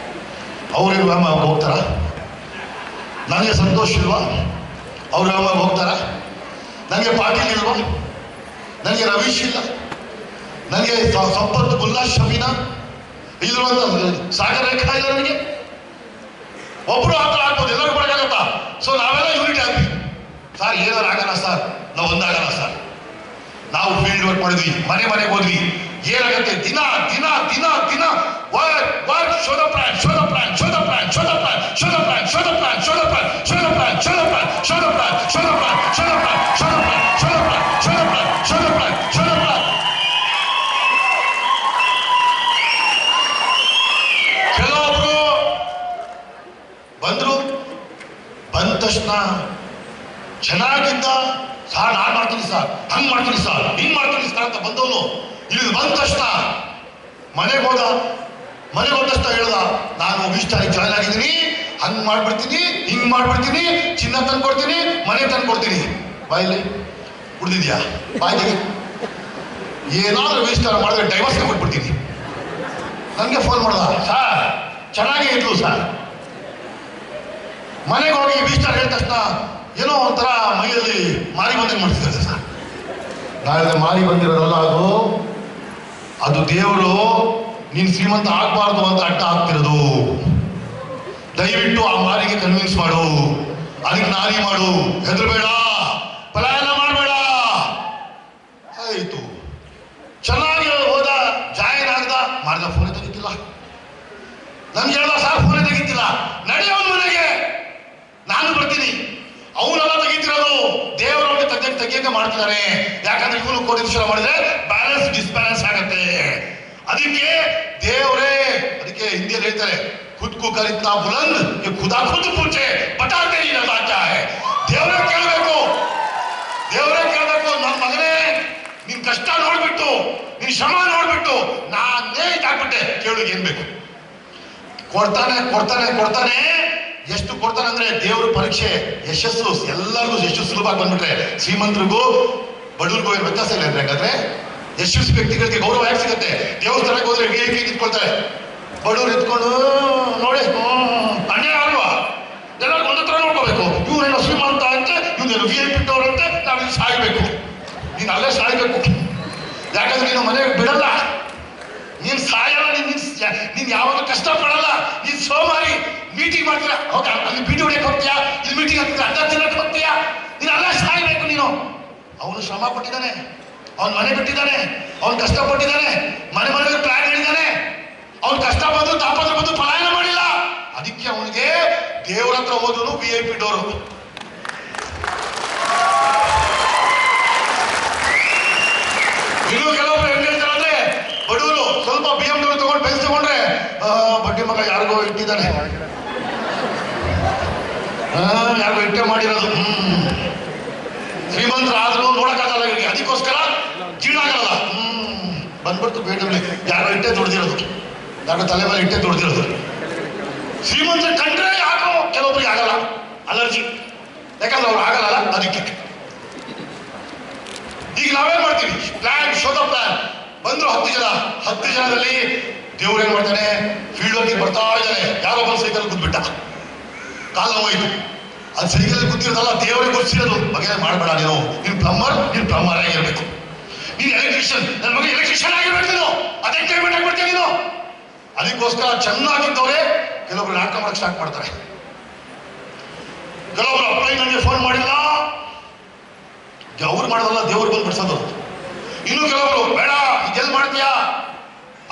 ಅವ್ರೇನು ವ್ಯಾಮ ಹೋಗ್ತಾರ? ನನಗೆ ಸಂತೋಷ ಇಲ್ವಾ? ಅವ್ರು ವ್ಯಾಮ ಹೋಗ್ತಾರ? ನನಗೆ ಪಾಟೀಲ್ ಇಲ್ವಾ? ನನಗೆ ರವೀಶ್ ಇಲ್ಲ? ನನಗೆ ಸಂಪತ್ತು ಬುಲ್ಲಾ ಶಮೀನಾ ಇಲ್ಲಿರುವಂತ ಸಾಗರ ರೇಖಾ ಇಲ್ಲ ನನಗೆ? ಒಬ್ರು ಆ ಥರ ಆಗ್ಬೋದು, ಎಲ್ಲರೂ ಬರೋಕ್ಕಾಗತ್ತಾ? ಸೊ ನಾವೆಲ್ಲ ಯೂನಿಟಿ ಆಗ್ತೀವಿ ಸರ್. ಏನಾರು ಆಗಲ್ಲ ಸರ್, ನಾವು ಒಂದಾಗಲ್ಲ ಸರ್. ನಾವು ಫೀಲ್ಡ್ ವರ್ಕ್ ಮಾಡಿದ್ವಿ, ಮನೆ ಮನೆಗೆ ಹೋದ್ವಿ. ಏನಾಗುತ್ತೆ? ದಿನ ದಿನ ದಿನ ದಿನ work show the plan, show the plan, show the plan, show the plan, show the plan, show the plan, show the plan, show the plan, show the plan, show the plan, show the plan, show the plan, show the plan, show the plan, show the plan, show the plan, show the plan. ಕೆಲವೊಬ್ರು ಬಂದ್ರು, ಬಂದ ತಕ್ಷಣ ಚೆನ್ನಾಗಿದ್ದ sir, ನಾನ್ ಮಾಡ್ತೀನಿ sir, ಹಂಗ್ ಮಾಡ್ತೀನಿ sir, ಹಿಂಗ್ ಮಾಡ್ತೀನಿ sir ಅಂತ ಬಂದವನು ಇಲ್ಲಿ ಬಂದ ತಕ್ಷಣ ಮನೆಗೆ ಹೋದ ತಕ್ಷಣ ಹೇಳ್ದ, ನಾನು ಇಷ್ಟ ಜಾಯ್ನ್ ಆಗಿದ್ದೀನಿ, ಹಂಗ್ ಮಾಡ್ಬಿಡ್ತೀನಿ, ಹಿಂಗ್ ಮಾಡ್ಬಿಡ್ತೀನಿ, ಚಿನ್ನ ತಂದ್ಕೊಡ್ತೀನಿ, ಮನೆ ತಂದ್ಕೊಡ್ತೀನಿ. ಬಾಯಲ್ಲಿ ಕುಡ್ದಿದ್ಯಾ? ಬಾಯಿಗೆ ಏನಾದ್ರೂ ವಿಸ್ತಾರ ಮಾಡಿದ್ರೆ ಡೈವರ್ಸ್ ಕೊಟ್ಬಿಡ್ತೀನಿ. ನನಗೆ ಫೋನ್ ಮಾಡ್ದ, ಸರ್ ಚೆನ್ನಾಗೇ ಇದ್ಲು ಸರ್. ಮನೆಗೆ ಹೋಗಿ ವಿಸ್ತಾರ ಹೇಳಿದ ತಕ್ಷಣ ಏನೋ ಒಂಥರ ಮೈಯಲ್ಲಿ ಮಾರಿ ಬಂದಂಗೆ ಮಾಡ್ತಿದ್ದಾರೆ ಸರ್. ನಾಳೆ ಮಾರಿ ಬಂದಿರೋದಲ್ಲ ಅದು ದೇವರು ನೀನ್ ಶ್ರೀಮಂತ ಆಗ್ಬಾರ್ದು ಅಂತ ಅಡ್ಡ ಆಗ್ತಿರೋದು. ದಯವಿಟ್ಟು ಆ ಮಾರಿಗೆ ಕನ್ವಿನ್ಸ್ ಮಾಡು, ಅದಕ್ಕೆ ನಾರಿ ಮಾಡು, ಹೆದರ್ಬೇಡ, ಪಲಾಯನ ಮಾಡಬೇಡ. ಆಯ್ತು, ಚೆನ್ನಾಗಿ ಹೋದ, ಜಾಯಿನ್ ಆಗ್ದ, ಮಾಡಿದ ಫೋನೇ ತೆಗಿತಿಲ್ಲ. ನನ್ಗೆ ಹೇಳ್ದ, ಸರ್ ಫೋನೇ ತೆಗಿತಿಲ್ಲ, ನಡೆಯೋ ಮನೆಗೆ ನಾನು ಬರ್ತೀನಿ. ಅವನೆಲ್ಲ ತೆಗಿತಿರೋದು ದೇವರವ್ರಿಗೆ ತೆಗಿಯಂಗೆ ಮಾಡ್ತಿದ್ದಾರೆ. ಯಾಕಂದ್ರೆ ಇವನು ಕೋಟೀಶ್ವರ ಮಾಡಿದ್ರೆ ಬ್ಯಾಲೆನ್ಸ್ ಡಿಸ್ಬ್ಯಾಲೆನ್ಸ್ ಆಗತ್ತೆ. ಅದಕ್ಕೆ ದೇವರೇ, ಅದಕ್ಕೆ ಹಿಂದಿಯಲ್ಲಿ ಹೇಳ್ತಾರೆ, ಖುದ್ ಕು ಕರಿತಾ ಬುಲಂದ್ ये खुदा खुद पूछे बताते ही नजर क्या है. ದೇವರೇ ಕೇಳಬೇಕು, ನನ್ನ ಮಗನೇ ನಿನ್ ಕಷ್ಟ ನೋಡ್ಬಿಟ್ಟು, ನಿನ್ ಶ್ರಮ ನೋಡ್ಬಿಟ್ಟು ನಾನೇ ಇದಾಗ್ಬಿಟ್ಟೆ, ಕೇಳು ಏನ್ ಬೇಕು. ಕೊಡ್ತಾನೆ ಕೊಡ್ತಾನೆ ಕೊಡ್ತಾನೆ. ಎಷ್ಟು ಕೊಡ್ತಾನೆ ಅಂದ್ರೆ ದೇವ್ರ ಪರೀಕ್ಷೆ ಯಶಸ್ಸು ಎಲ್ಲರಿಗೂ ಯಶಸ್ಸು ಸುಲಭವಾಗಿ ಬಂದ್ಬಿಟ್ರೆ ಶ್ರೀಮಂತರಿಗೂ ಬಡವ್ರಿಗೂ ಏನು ವ್ಯತ್ಯಾಸ ಇಲ್ಲ ಅಂದ್ರೆ, ಹಾಗಾದ್ರೆ ಯಶಸ್ವಿ ವ್ಯಕ್ತಿಗಳಿಗೆ ಗೌರವ ಯಾಕೆ ಸಿಗುತ್ತೆ? ದೇವಸ್ಥಾನಕ್ಕೆ ಹೋದ್ರೆ ವಿ ಐ ಪಿ ನಿಂತ್ಕೊಳ್ತಾರೆ, ಬಡವ್ರು ಎತ್ಕೊಂಡು ನೋಡಿ ಅನ್ಯಾಯ ಅಲ್ವಾ? ಎಲ್ಲರಿಗೂ ಒಂದತ್ರ ನೋಡ್ಕೋಬೇಕು. ಇವ್ರೇನೋ ಶ್ರೀಮಂತ ಅಂತೆ, ಇವ್ನೇನು ವಿ ಐ ಪಿ ಟೋರಂತೆ, ನಾವು ಇಲ್ಲಿ ಸಾಯ್ಬೇಕು. ನೀನು ಅಲ್ಲೇ ಸಾಯ್ಬೇಕು. ಯಾಕಂದ್ರೆ ನೀನು ಮನೆಗೆ ಬಿಡಲ್ಲ, ನೀನ್ ಸಾಯಲ್ಲ, ನೀನ್ ಯಾವಾಗ ಕಷ್ಟ ಪಡಲ್ಲ. ನೀನ್ ಸೋಮಾರಿ ಮೀಟಿಂಗ್ ಮಾಡ್ತೀರಾ, ಹೋಗ ಅಲ್ಲಿ ಬೀಟಿ ಹೊಡಿಯಕ್ಕೆ ಹೋಗ್ತೀಯಾ, ಇಲ್ಲಿ ಮೀಟಿಂಗ್ ಆಗ್ತಿದ್ರೆ ಅಡ್ಡ ತಿನ್ನಕ್ಕೆ ಹೋಗ್ತೀಯಾ, ನೀನು ಅಲ್ಲೇ ಸಾಯ್ಬೇಕು. ನೀನು ಅವನು ಶ್ರಮ ಪಟ್ಟಿದ್ದಾನೆ, ಅವನ್ ಮನೆ ಬಿಟ್ಟಿದ್ದಾನೆ, ಅವನ್ ಕಷ್ಟಪಟ್ಟಿದ್ದಾನೆ, ಮನೆಗೆ ಪ್ಲಾನ್ ಹೇಳಿದ್ದಾನೆ, ಅವ್ನು ಕಷ್ಟ ಬಂದು ತಾಪತ್ರ ಬಂದು ಪಲಾಯನ ಮಾಡಿಲ್ಲ. ಅದಕ್ಕೆ ಅವನಿಗೆ ದೇವ್ರ ಹತ್ರ ಹೋದ್ರು ವಿ ಐ ಪಿ ಡೋರು. ಇನ್ನು ಕೆಲವೊಬ್ರು ಹೆಂಗ್ ಹೇಳ್ತಾರೆ ಅಂದ್ರೆ, ಬಡವರು ಸ್ವಲ್ಪ BMW ತಗೊಂಡು ಬೆಂಚ್ ತಗೊಂಡ್ರೆ ಬಡ್ಡಿ ಮಗ ಯಾರಿಗೋ ಇಟ್ಟಿದ್ದಾನೆ, ಯಾರಿಗೋ ಇಟ್ಟೆ ಮಾಡಿರೋದು. ಶ್ರೀಮಂತರಾದ್ರೂ ನೋಡಕ್ಕಾಗಲ್ಲ ಇವರಿಗೆ, ಅದಕ್ಕೋಸ್ಕರ ಜೀರ್ಣಾಗಲ್ಲ. ಬಂದ್ಬಿಡ್ತು BMW, ಯಾರೋ ಇಟ್ಟೆ ದುಡ್ದಿರೋದು, ಯಾರೋ ತಲೆ ಮೇಲೆ ಇಟ್ಟೆ ದುಡ್ದಿರೋದು. ಶ್ರೀಮಂತರ ಕಂಡ್ರೆ ಯಾಕೋ ಕೆಲವೊಬ್ರಿಗೆ ಆಗಲ್ಲ, ಅಲರ್ಜಿ, ಯಾಕಂದ್ರೆ ಅವ್ರು ಆಗಲ್ಲ. ಅದಕ್ಕೆ ಈಗ ನಾವೇನ್ ಮಾಡ್ತೀವಿ? Plan, show the plan. ಬಂದ್ರು 10 ಜನದಲ್ಲಿ ದೇವ್ರು ಏನ್ ಮಾಡ್ತಾನೆ? ಫೀಲ್ಡ್ ವರ್ಕಿಗೆ ಬರ್ತಾ ಇದ್ದಾನೆ, ಯಾರೋ ಬಂದು ಸೈಕಲ್ ಕೂತ್ಬಿಟ್ಟ, ಕಾಲು ನೋವಾಯ್ತು. ಅದು ಸೈಕಲ್ ಕೂತಿರೋದಲ್ಲ, ದೇವರಿಗೆ ಗೊತ್ತಿರೋದು. ಬಗ್ಗೆ ಮಾಡಬೇಡ, ನೀನು ಪ್ಲಂಬರ್ ಆಗಿರ್ಬೇಕು, ನೀನು ಎಲೆಕ್ಟ್ರಿಷಿಯನ್, ನನ್ನ ಮಗ ಎಲೆಕ್ಟ್ರಿಷಿಯನ್ ಆಗಿರ್ಬೇಕು, ನೀನು ಅದೇ ಪೇಮೆಂಟ್ ಆಗ್ಬಿಡ್ತೀಯ ನೀನು. ಅದಕ್ಕೋಸ್ಕರ ಚೆನ್ನಾಗಿದ್ದವರೇ ಕೆಲವೊಬ್ರು ನಾಟಕ ಮಾಡಕ್ಕೆ ಸ್ಟಾರ್ಟ್ ಮಾಡ್ತಾರೆ. ಕೆಲವೊಬ್ರು ಅಪ್ಲೈ ನನಗೆ ಫೋನ್ ಮಾಡಿಲ್ಲ, ಅವ್ರು ಮಾಡೋದಲ್ಲ, ದೇವ್ರು ಬಂದು ಬಿಡ್ಸೋದು. ಇನ್ನು ಕೆಲವರು ಬೇಡ, ಇದೆಲ್ಲ ಮಾಡ್ತೀಯಾ,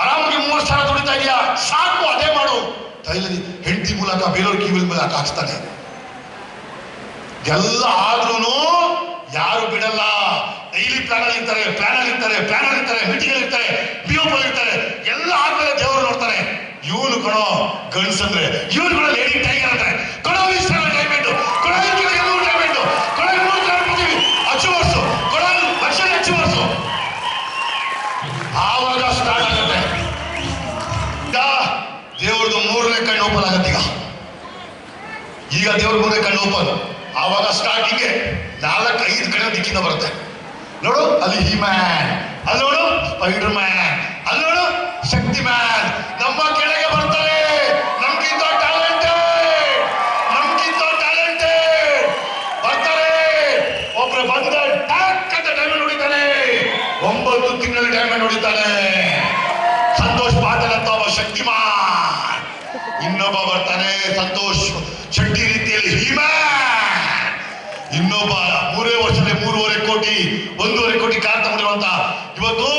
ಆರಾಮಾಗಿ 30 ಸಾವಿರ ದುಡಿತಾ ಇದೆಯಾ, ಸಾಕು ಅದೇ ಮಾಡು. ತೈಲದಿ ಹೆಂಡತಿ ಮೂಲಕ ಬೇರೆಯವ್ರ ಕಿವಿಲ್ ಮೂಲಕ ಹಾಕ್ಸ್ತಾನೆ. ಎಲ್ಲ ಆದ್ರೂ ಯಾರು ಬಿಡಲ್ಲ. ಡೈಲಿ ಪ್ಲಾನ್ ಅಲ್ಲಿ ಇರ್ತಾರೆ, ಮೀಟಿಂಗ್ ಅಲ್ಲಿ ಇರ್ತಾರೆ, BOP ಇರ್ತಾರೆ. ಎಲ್ಲ ಆದ್ಮೇಲೆ ದೇವರು ನೋಡ್ತಾನೆ. ಇವನು ಕಣೋ ಗಂಡ್ಸಂದ್ರೆ, ಇವನು ಕೂಡ ಲೇಡಿ ಟೈಗರ್ ಅಂದ್ರೆ, ಕೊಡೋ ಟೈಮೆಂಟ್, ಕೊಡೋ ಟೈಮೆಂಟ್, ಕೊಡೋ ಅಚ್ಚುವರ್ಸು, ಕೊಡೋ ವರ್ಷ ಅಚ್ಚುವರ್ಸು. ಆವಾಗ ಸ್ಟಾರ್ಟ್ ಆಗುತ್ತೆ. ಈಗ ದೇವ್ರದ್ದು 3ನೇ ಕಣ್ಣು ಓಪನ್ ಆಗತ್ತೆ. ಈಗ ದೇವ್ರ 3ನೇ ಕಣ್ಣು ಓಪನ್. ಆವಾಗ ಸ್ಟಾರ್ಟಿಂಗ್ಗೆ 4-5 ಕಡೆ ದಿಕ್ಕಿಂದ ಬರುತ್ತೆ. ನೋಡು, ಅಲ್ಲಿ ಹಿ ಮ್ಯಾನ್, ಅಲ್ಲಿ ನೋಡು ಸ್ಪೈಡರ್ ಮ್ಯಾನ್, ಅಲ್ಲಿ ನೋಡು ಶಕ್ತಿ ಮ್ಯಾನ್, ಬರ್ತಾನೆ ಸಂತೋಷ್ ಶೆಟ್ಟಿ ರೀತಿಯಲ್ಲಿ ಹೀಮ್ಯಾನ್. ಇನ್ನೊಬ್ಬ 3 ವರ್ಷದಲ್ಲಿ 3.5 ಕೋಟಿ 1.5 ಕೋಟಿ ಕಾರ್ ತಗೊಂಡಿರುವಂತ ಇವತ್ತು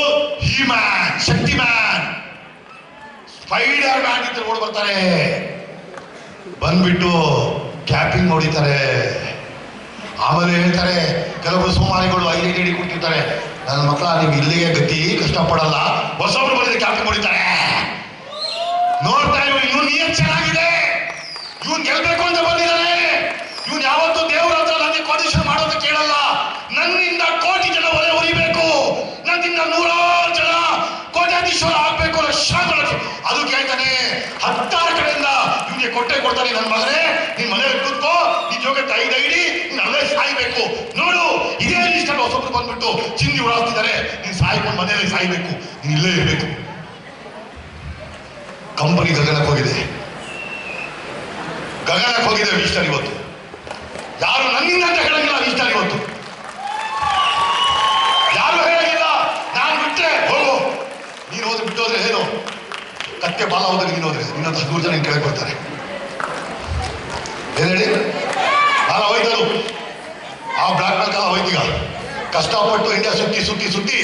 ಹೀಮ್ಯಾನ್, ಶಕ್ತಿ ಮ್ಯಾನ್, ಸ್ಪೈಡರ್ ಮ್ಯಾನ್ ಅಂತ ಓಡ್ ಬರ್ತಾರೆ. ಬಂದ್ಬಿಟ್ಟು ಕ್ಯಾಪಿಂಗ್ ಹೊಡಿತಾರೆ. ಆಮೇಲೆ ಹೇಳ್ತಾರೆ ಕೆಲವರು ಸೋಮಾರಿಗಳು ಐಡಿ ಕೊಟ್ಟಿರ್ತಾರೆ, ನನ್ನ ಮಕ್ಕಳ ನೀವು ಇಲ್ಲಿಗೆ ಗತಿ ಕಷ್ಟಪಡಲ್ಲ, ಹೊಸೊಬ್ರು ಬಂದಿದೆ ಕ್ಯಾಪಿಂಗ್ ಹೊಡಿತಾರೆ. ನೋಡ್ತಾ ಇವ್ನು ನಿಯತ್ ಚೆನ್ನಾಗಿದೆ, ಇವನ್ ಗೆಲ್ಬೇಕು ಅಂತ ಬಂದಿದ್ದಾನೆ. ಇವನ್ ಯಾವತ್ತೂ ದೇವರ ಹತ್ರ ನನಗೆ ಕಾಂಡಿಷನ್ ಮಾಡೋದು ಕೇಳಲ್ಲ. ನನ್ನಿಂದ ಕೋಟಿ ಜನ ಒಲೆ ಉರಿಬೇಕು, ನನ್ನಿಂದ 100 ಜನ ಕೋಟ್ಯಾಧೀಶ್ವರ ಆಗ್ಬೇಕು, ಲಕ್ಷಾಂತರ ಅದು ಕೇಳ್ತಾನೆ. 16 ಕಡೆಯಿಂದ ಇವ್ನಿಗೆ ಕೊಡ್ತಾನೆ. ನನ್ನ ಮಗನೇ, ನಿನ್ ಮನೇಲಿ ಕೂತ್ಕೋ, ನಿನ್ ಜೋಗಕ್ಕೆ 5 ಐಡಿ, ನೀನ್ ಅಲ್ಲೇ ಸಾಯ್ಬೇಕು. ನೋಡು ಇದೇ ಇಷ್ಟ ಹೊಸೊಬ್ರು ಬಂದ್ಬಿಟ್ಟು ಚಿಂದಿ ಉಡಾಡ್ತಿದ್ದಾರೆ, ನೀನ್ ಸಾಯ್ಕೊಂಡು ಮನೆಯಲ್ಲಿ ಸಾಯ್ಬೇಕು, ನೀನ್ ಇಲ್ಲೇ ಇರ್ಬೇಕು. ಕಂಪನಿ ಗಗನಕ್ಕೆ ಹೋಗಿದೆ, ವಿಸ್ಟರ್ ಇವತ್ತು. ಯಾರು ನನ್ನಿಂದ ಅಂತ ಹೇಳಂಗಿಲ್ಲ ವಿಸ್ಟರ್ ಇವತ್ತು, ಯಾರು ಹೇಳಂಗಿಲ್ಲ. ನಾನು ಬಿಟ್ರೆ ಹೋಗು, ನೀನು ಹೋದ್ರೆ ಬಿಟ್ಟೋದ್ರೆ ಏನು ಕತ್ತೆ ಬಾಲ ಹೋದ್ರೆ, ನೀನು ಹೋದ್ರೆ ಇನ್ನೊಂದು 10 ಜನ ಕೆಳಗೆ ಬರ್ತಾರೆ. ಏನ್ ಹೇಳಿ, ಬಾಲ ಹೋಯ್ತರು ಆ ಬ್ಲಾಕ್ ಮೇಲ್ ಕಾಲ ಹೋಯ್ತೀಗ. ಕಷ್ಟಪಟ್ಟು ಇಂಡಿಯಾ ಸುತ್ತಿ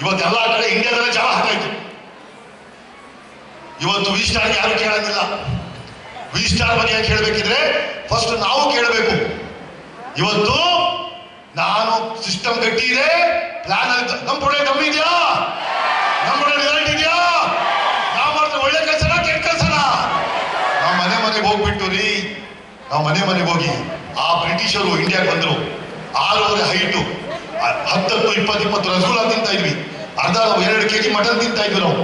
ಇವತ್ತು ಎಲ್ಲಾ ಕಡೆ ಇಂಡಿಯಾದಲ್ಲೇ ಜಾಲ ಹಾಕಾಯ್ತು. ಇವತ್ತು ವಿ ಸ್ಟಾರ್ ಯಾರು ಕೇಳಂಗಿಲ್ಲ. ವಿ ಸ್ಟಾರ್ ಬಗ್ಗೆ ಕೇಳಬೇಕಿದ್ರೆ ಫಸ್ಟ್ ನಾವು ಕೇಳಬೇಕು. ಇವತ್ತು ನಾನು ಸಿಸ್ಟಮ್ ಗಟ್ಟಿ ಇದೆ, ಪ್ಲಾನ್ ನಮ್ಮ ಕಡೆ ದಮ್ ಇದೆಯಾ, ನಮ್ಮ ಕಡೆ ರಿಸಲ್ಟ್ ಇದೆಯಾ, ನಾವು ಮಾಡಿದ್ರೆ ಒಳ್ಳೆ ಕೆಲಸನ ಕೆಟ್ಟ ಕೆಲಸನ. ನಾವು ಮನೆಗೆ ಹೋಗ್ಬಿಟ್ಟು ರೀ, ನಾವು ಮನೆಗೆ ಹೋಗಿ ಆ ಬ್ರಿಟಿಷರು ಇಂಡಿಯಾಗೆ ಬಂದರು. 6.5 ಹೈಟು, 10-20 ರಸಗುಲ್ಲ ತಿಂತಾ ಇದ್ವಿ, ಅರ್ಧ 2 kg ಮಟನ್ ತಿಂತಾ ಇದ್ವಿ ನಾವು.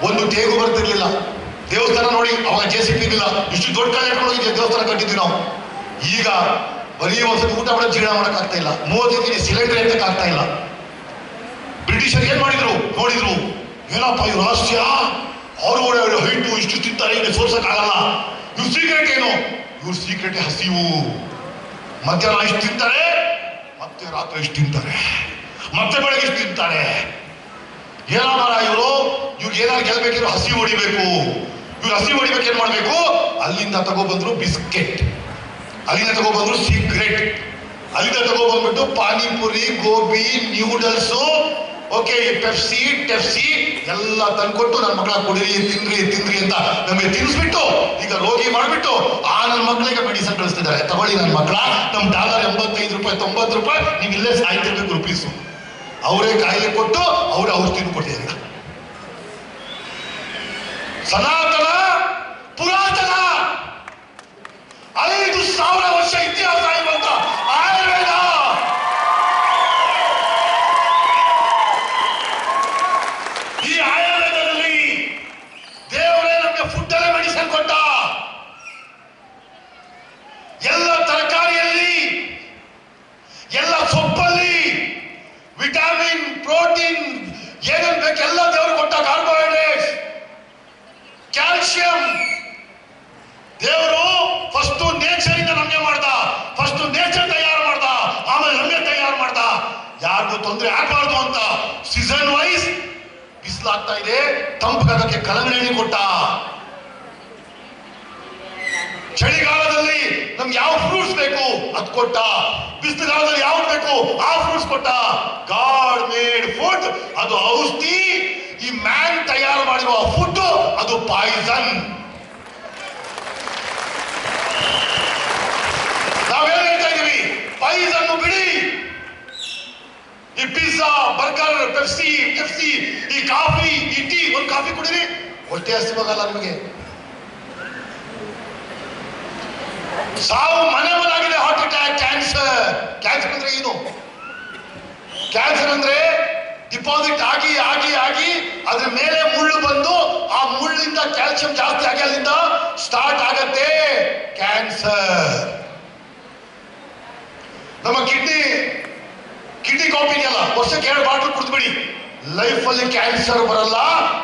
ಒಂದು ತೇಗು ಬರ್ತಿರ್ಲಿಲ್ಲ. ದೇವಸ್ಥಾನ ನೋಡಿ ಅವಾಗ JCB ಇರಲಿಲ್ಲ, ಇಷ್ಟು ದೊಡ್ಡ ಕಾಲ ಇಟ್ಕೊಂಡು ದೇವಸ್ಥಾನ ಕಟ್ಟಿದ್ವಿ ನಾವು. ಈಗ ಬರೀ ಒಂದ್ಸತಿ ಊಟ ಕೂಡ ಜೀರ್ಣ ಮಾಡಕ್ ಆಗ್ತಾ ಇಲ್ಲ, 30 kg ಸಿಲಿಂಡರ್ ಎತ್ತಕ್ ಆಗ್ತಾ ಇಲ್ಲ. ಬ್ರಿಟಿಷರ್ ಏನ್ ಮಾಡಿದ್ರು ನೋಡಿದ್ರು, ಏನಪ್ಪ ಇವ್ರು ರಹಸ್ಯ, ಅವರು ಹೈಟು ಇಷ್ಟು ತಿಂತಾರೆ, ಇಲ್ಲಿ ಸೋರ್ಸಕ್ ಆಗಲ್ಲ. ಇವ್ರ ಸೀಕ್ರೆಟ್ ಏನು? ಇವ್ರ ಸೀಕ್ರೆಟ್ ಹಸಿವು. ಮಧ್ಯಾಹ್ನ ಇಷ್ಟು ತಿಂತಾರೆ, ಮತ್ತೆ ರಾತ್ರಿ ಇಷ್ಟು ತಿಂತಾರೆ, ಮತ್ತೆ ಬೆಳಗ್ಗೆ ಇಷ್ಟು ತಿಂತಾರೆ. ಏನಾರ ಇವ್ರಿಗೆ ಏನಾದ್ರು ಗೆಲ್ಬೇಕಿರೋ ಹಸಿ ಹೊಡಿಬೇಕು. ಇವ್ರು ಹಸಿ ಹೊಡಿಬೇಕು ಏನ್ ಮಾಡ್ಬೇಕು? ಅಲ್ಲಿಂದ ತಗೊಬಂದ್ರು ಬಿಸ್ಕೆಟ್, ಅಲ್ಲಿಂದ ತಗೊಬಂದ್ರು ಸಿಗರೆಟ್, ಅಲ್ಲಿಂದ ತಗೊಬಂದ್ಬಿಟ್ಟು panipuri, gobi, noodles, okay Pepsi ಟೆಪ್ಸಿ ಎಲ್ಲ ತಂದ್ಕೊಟ್ಟು ನನ್ನ ಮಕ್ಕಳ ಕುಡಿರಿ ತಿನ್ರಿ ಅಂತ ನಮಗೆ ತಿನ್ನಿಸ್ಬಿಟ್ಟು ಈಗ ರೋಗಿ ಮಾಡ್ಬಿಟ್ಟು ನನ್ನ ಮಕ್ಕಳಿಗೆ ಮೆಡಿಸನ್ ಕಳಿಸ್ತಿದ್ದಾರೆ. ತಗೊಳ್ಳಿ ನನ್ನ ಮಕ್ಕಳ, ನಮ್ $85 $90 ನೀವು ಇಲ್ಲೇ ಸಾಯ್ತಿರ್ಬೇಕು ರೂಪೀಸು. ಅವರೇ ಕಾಯಿಲೆ ಕೊಟ್ಟು ಅವರೇ ಔಷಧಿ ಕೊಟ್ಟಿದ್ದಾರೆ. ಸನಾತನ ಪುರಾತನ 5,000 ವರ್ಷ ಇತಿಹಾಸ ಇರುವಂತ ಆಯುರ್ವೇದ, ಈ ಆಯುರ್ವೇದದಲ್ಲಿ ದೇವರೇ ನಮಗೆ ಫುಡ್ ಅಲ್ಲೇ ಮೆಡಿಸಿನ್ ಕೊಟ್ಟ. ಎಲ್ಲ ತರಕಾರಿಯಲ್ಲಿ, ಎಲ್ಲ ಸೊಪ್ಪಲ್ಲಿ ವಿಟಮಿನ್, ಪ್ರೋಟೀನ್ ಏನೇನ್ ಬೇಕು ಎಲ್ಲ ದೇವರು ಕೊಟ್ಟ. ಕಾರ್ಬೋಹೈಡ್ರೇಟ್ಸ್, ಕ್ಯಾಲ್ಸಿಯಂ ದೇವರು ಫಸ್ಟ್ ನೇಚರ್ ಇಂದ ನಮ್ಗೆ ಮಾಡ್ದ. ಫಸ್ಟ್ ನೇಚರ್ ತಯಾರು ಮಾಡ್ದ, ಆಮೇಲೆ ನಮ್ಗೆ ತಯಾರು ಮಾಡ್ದ. ಯಾರಿಗೂ ತೊಂದರೆ ಆಗ್ಬಾರ್ದು ಅಂತ ಸೀಸನ್ ವೈಸ್ ಬಿಸಿಲಾಗ್ತಾ ಇದೆ, ತಂಪಾಗಕ್ಕೆ ಕಲ್ಲಂಗಡಿ ಕೊಟ್ಟ. ಚಳಿಗಾಲದಲ್ಲಿ ನಮ್ಗೆ ಯಾವ ಫ್ರೂಟ್ಸ್ ಬೇಕು ಅದು ಕೊಟ್ಟ. ಬಿಸಿಲುಗಾಲದಲ್ಲಿ ಯಾವ್ದು ಬೇಕು ಆ ಫ್ರೂಟ್ಸ್ ಕೊಟ್ಟ. ಗಾಡ್ ಮೇಡ್ ಫುಡ್, ಅದು ಔಷಧಿ. ಈ ಮ್ಯಾನ್ ತಯಾರು ಮಾಡಿರುವ ಫುಡ್ ಅದು ಪಾಯ್ಸನ್. ನಾವೇನ್ ಹೇಳ್ತಾ ಇದೀವಿ? ಪಾಯ್ಸನ್ ಬಿಡಿ. ಈ ಪಿಜ್ಜಾ, ಬರ್ಗರ್, ಪೆಪ್ಸಿ, ಈ ಕಾಫಿ, ಈ ಟೀ, ಒಂದು ಕಾಫಿ ಕುಡಿರಿ, ಹೊಟ್ಟೆ ಹಸಿವಾಗಲ್ಲ ನಿಮಗೆ. ಸಾವು ಮನೆಯಾಗಿದೆ. Heart attack, cancer. ಕ್ಯಾನ್ಸರ್ ಅಂದ್ರೆ ಏನು? ಕ್ಯಾನ್ಸರ್ ಅಂದ್ರೆ ಡಿಪಾಸಿಟ್ ಆಗಿ ಅದ್ರ ಮೇಲೆ ಮುಳ್ಳು ಬಂದು ಆ ಮುಳ್ಳಿಂದ ಕ್ಯಾಲ್ಸಿಯಂ ಜಾಸ್ತಿ ಆಗಿ ಅಲ್ಲಿಂದ ಸ್ಟಾರ್ಟ್ ಆಗತ್ತೆ ಕ್ಯಾನ್ಸರ್. ನಮ್ಮ ಕಿಡ್ನಿ ಕಾಪಿ ಇದೆಯಲ್ಲ, ವರ್ಷಕ್ಕೆ 2 ಬಾಟಲ್ ಕುಡಿದ್ಬಿಡಿ, ಲೈಫ್ ಅಲ್ಲಿ ಕ್ಯಾನ್ಸರ್ ಬರಲ್ಲ.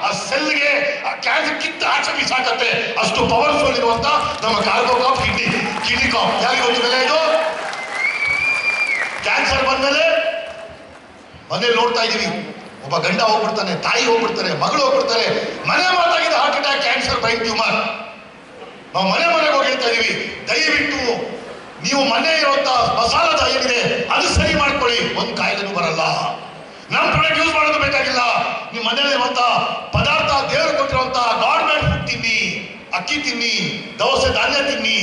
ಆ ಸೆಲ್ಗೆ ಆ ಕ್ಯಾನ್ಸರ್ ಕಿತ್ತ ಆಚೆ ಬಿಸಾಕತ್ತೆ, ಅಷ್ಟು ಪವರ್ಫುಲ್ ಇರುವಂತ ನಮ್ಮ ಕಾರ್ಗೋ ಕಾಪ್, ಕಿಡ್ನಿ ಕಾಪ್. ಯಾರಿಗೆ ಗೊತ್ತು ಬೆಲೆ ಇದು? ಕ್ಯಾನ್ಸರ್ ಬಂದ್ಮೇಲೆ ಮನೇಲಿ ನೋಡ್ತಾ ಇದೀವಿ, ಒಬ್ಬ ಗಂಡ ಹೋಗ್ಬಿಡ್ತಾನೆ, ತಾಯಿ ಹೋಗ್ಬಿಡ್ತಾರೆ, ಮಗಳು ಹೋಗ್ಬಿಡ್ತಾರೆ. ಮನೆ ಮಾತಾಗಿದೆ heart attack, cancer, brain tumour. ನಾವು ಮನೆ ಮನೆಗೆ ಹೋಗಿ ಹೇಳ್ತಾ ಇದೀವಿ, ದಯವಿಟ್ಟು ನೀವು ಮನೆ ಇರುವಂತ ಮಸಾಲದ ಏನಿದೆ ಅದು ಸರಿ ಮಾಡ್ಕೊಳ್ಳಿ, ಒಂದು ಕಾಯಿಲೆನೂ ಬರಲ್ಲ. ನಮ್ಮ ಪ್ರಾಡಕ್ಟ್ ಯೂಸ್ ಮಾಡೋದು ಬೇಕಾಗಿಲ್ಲ. ನಿಮ್ಮ ಮನೆಯಲ್ಲಿರುವಂತ ಪದಾರ್ಥ, ದೇವರು ಕೊಟ್ಟಿರುವಂತ ಗೌರ್ಮೆಂಟ್ ಫುಡ್ ತಿನ್ನಿ, ಅಕ್ಕಿ ತಿನ್ನಿ, ದವಸೆ ಧಾನ್ಯ ತಿನ್ನಿ,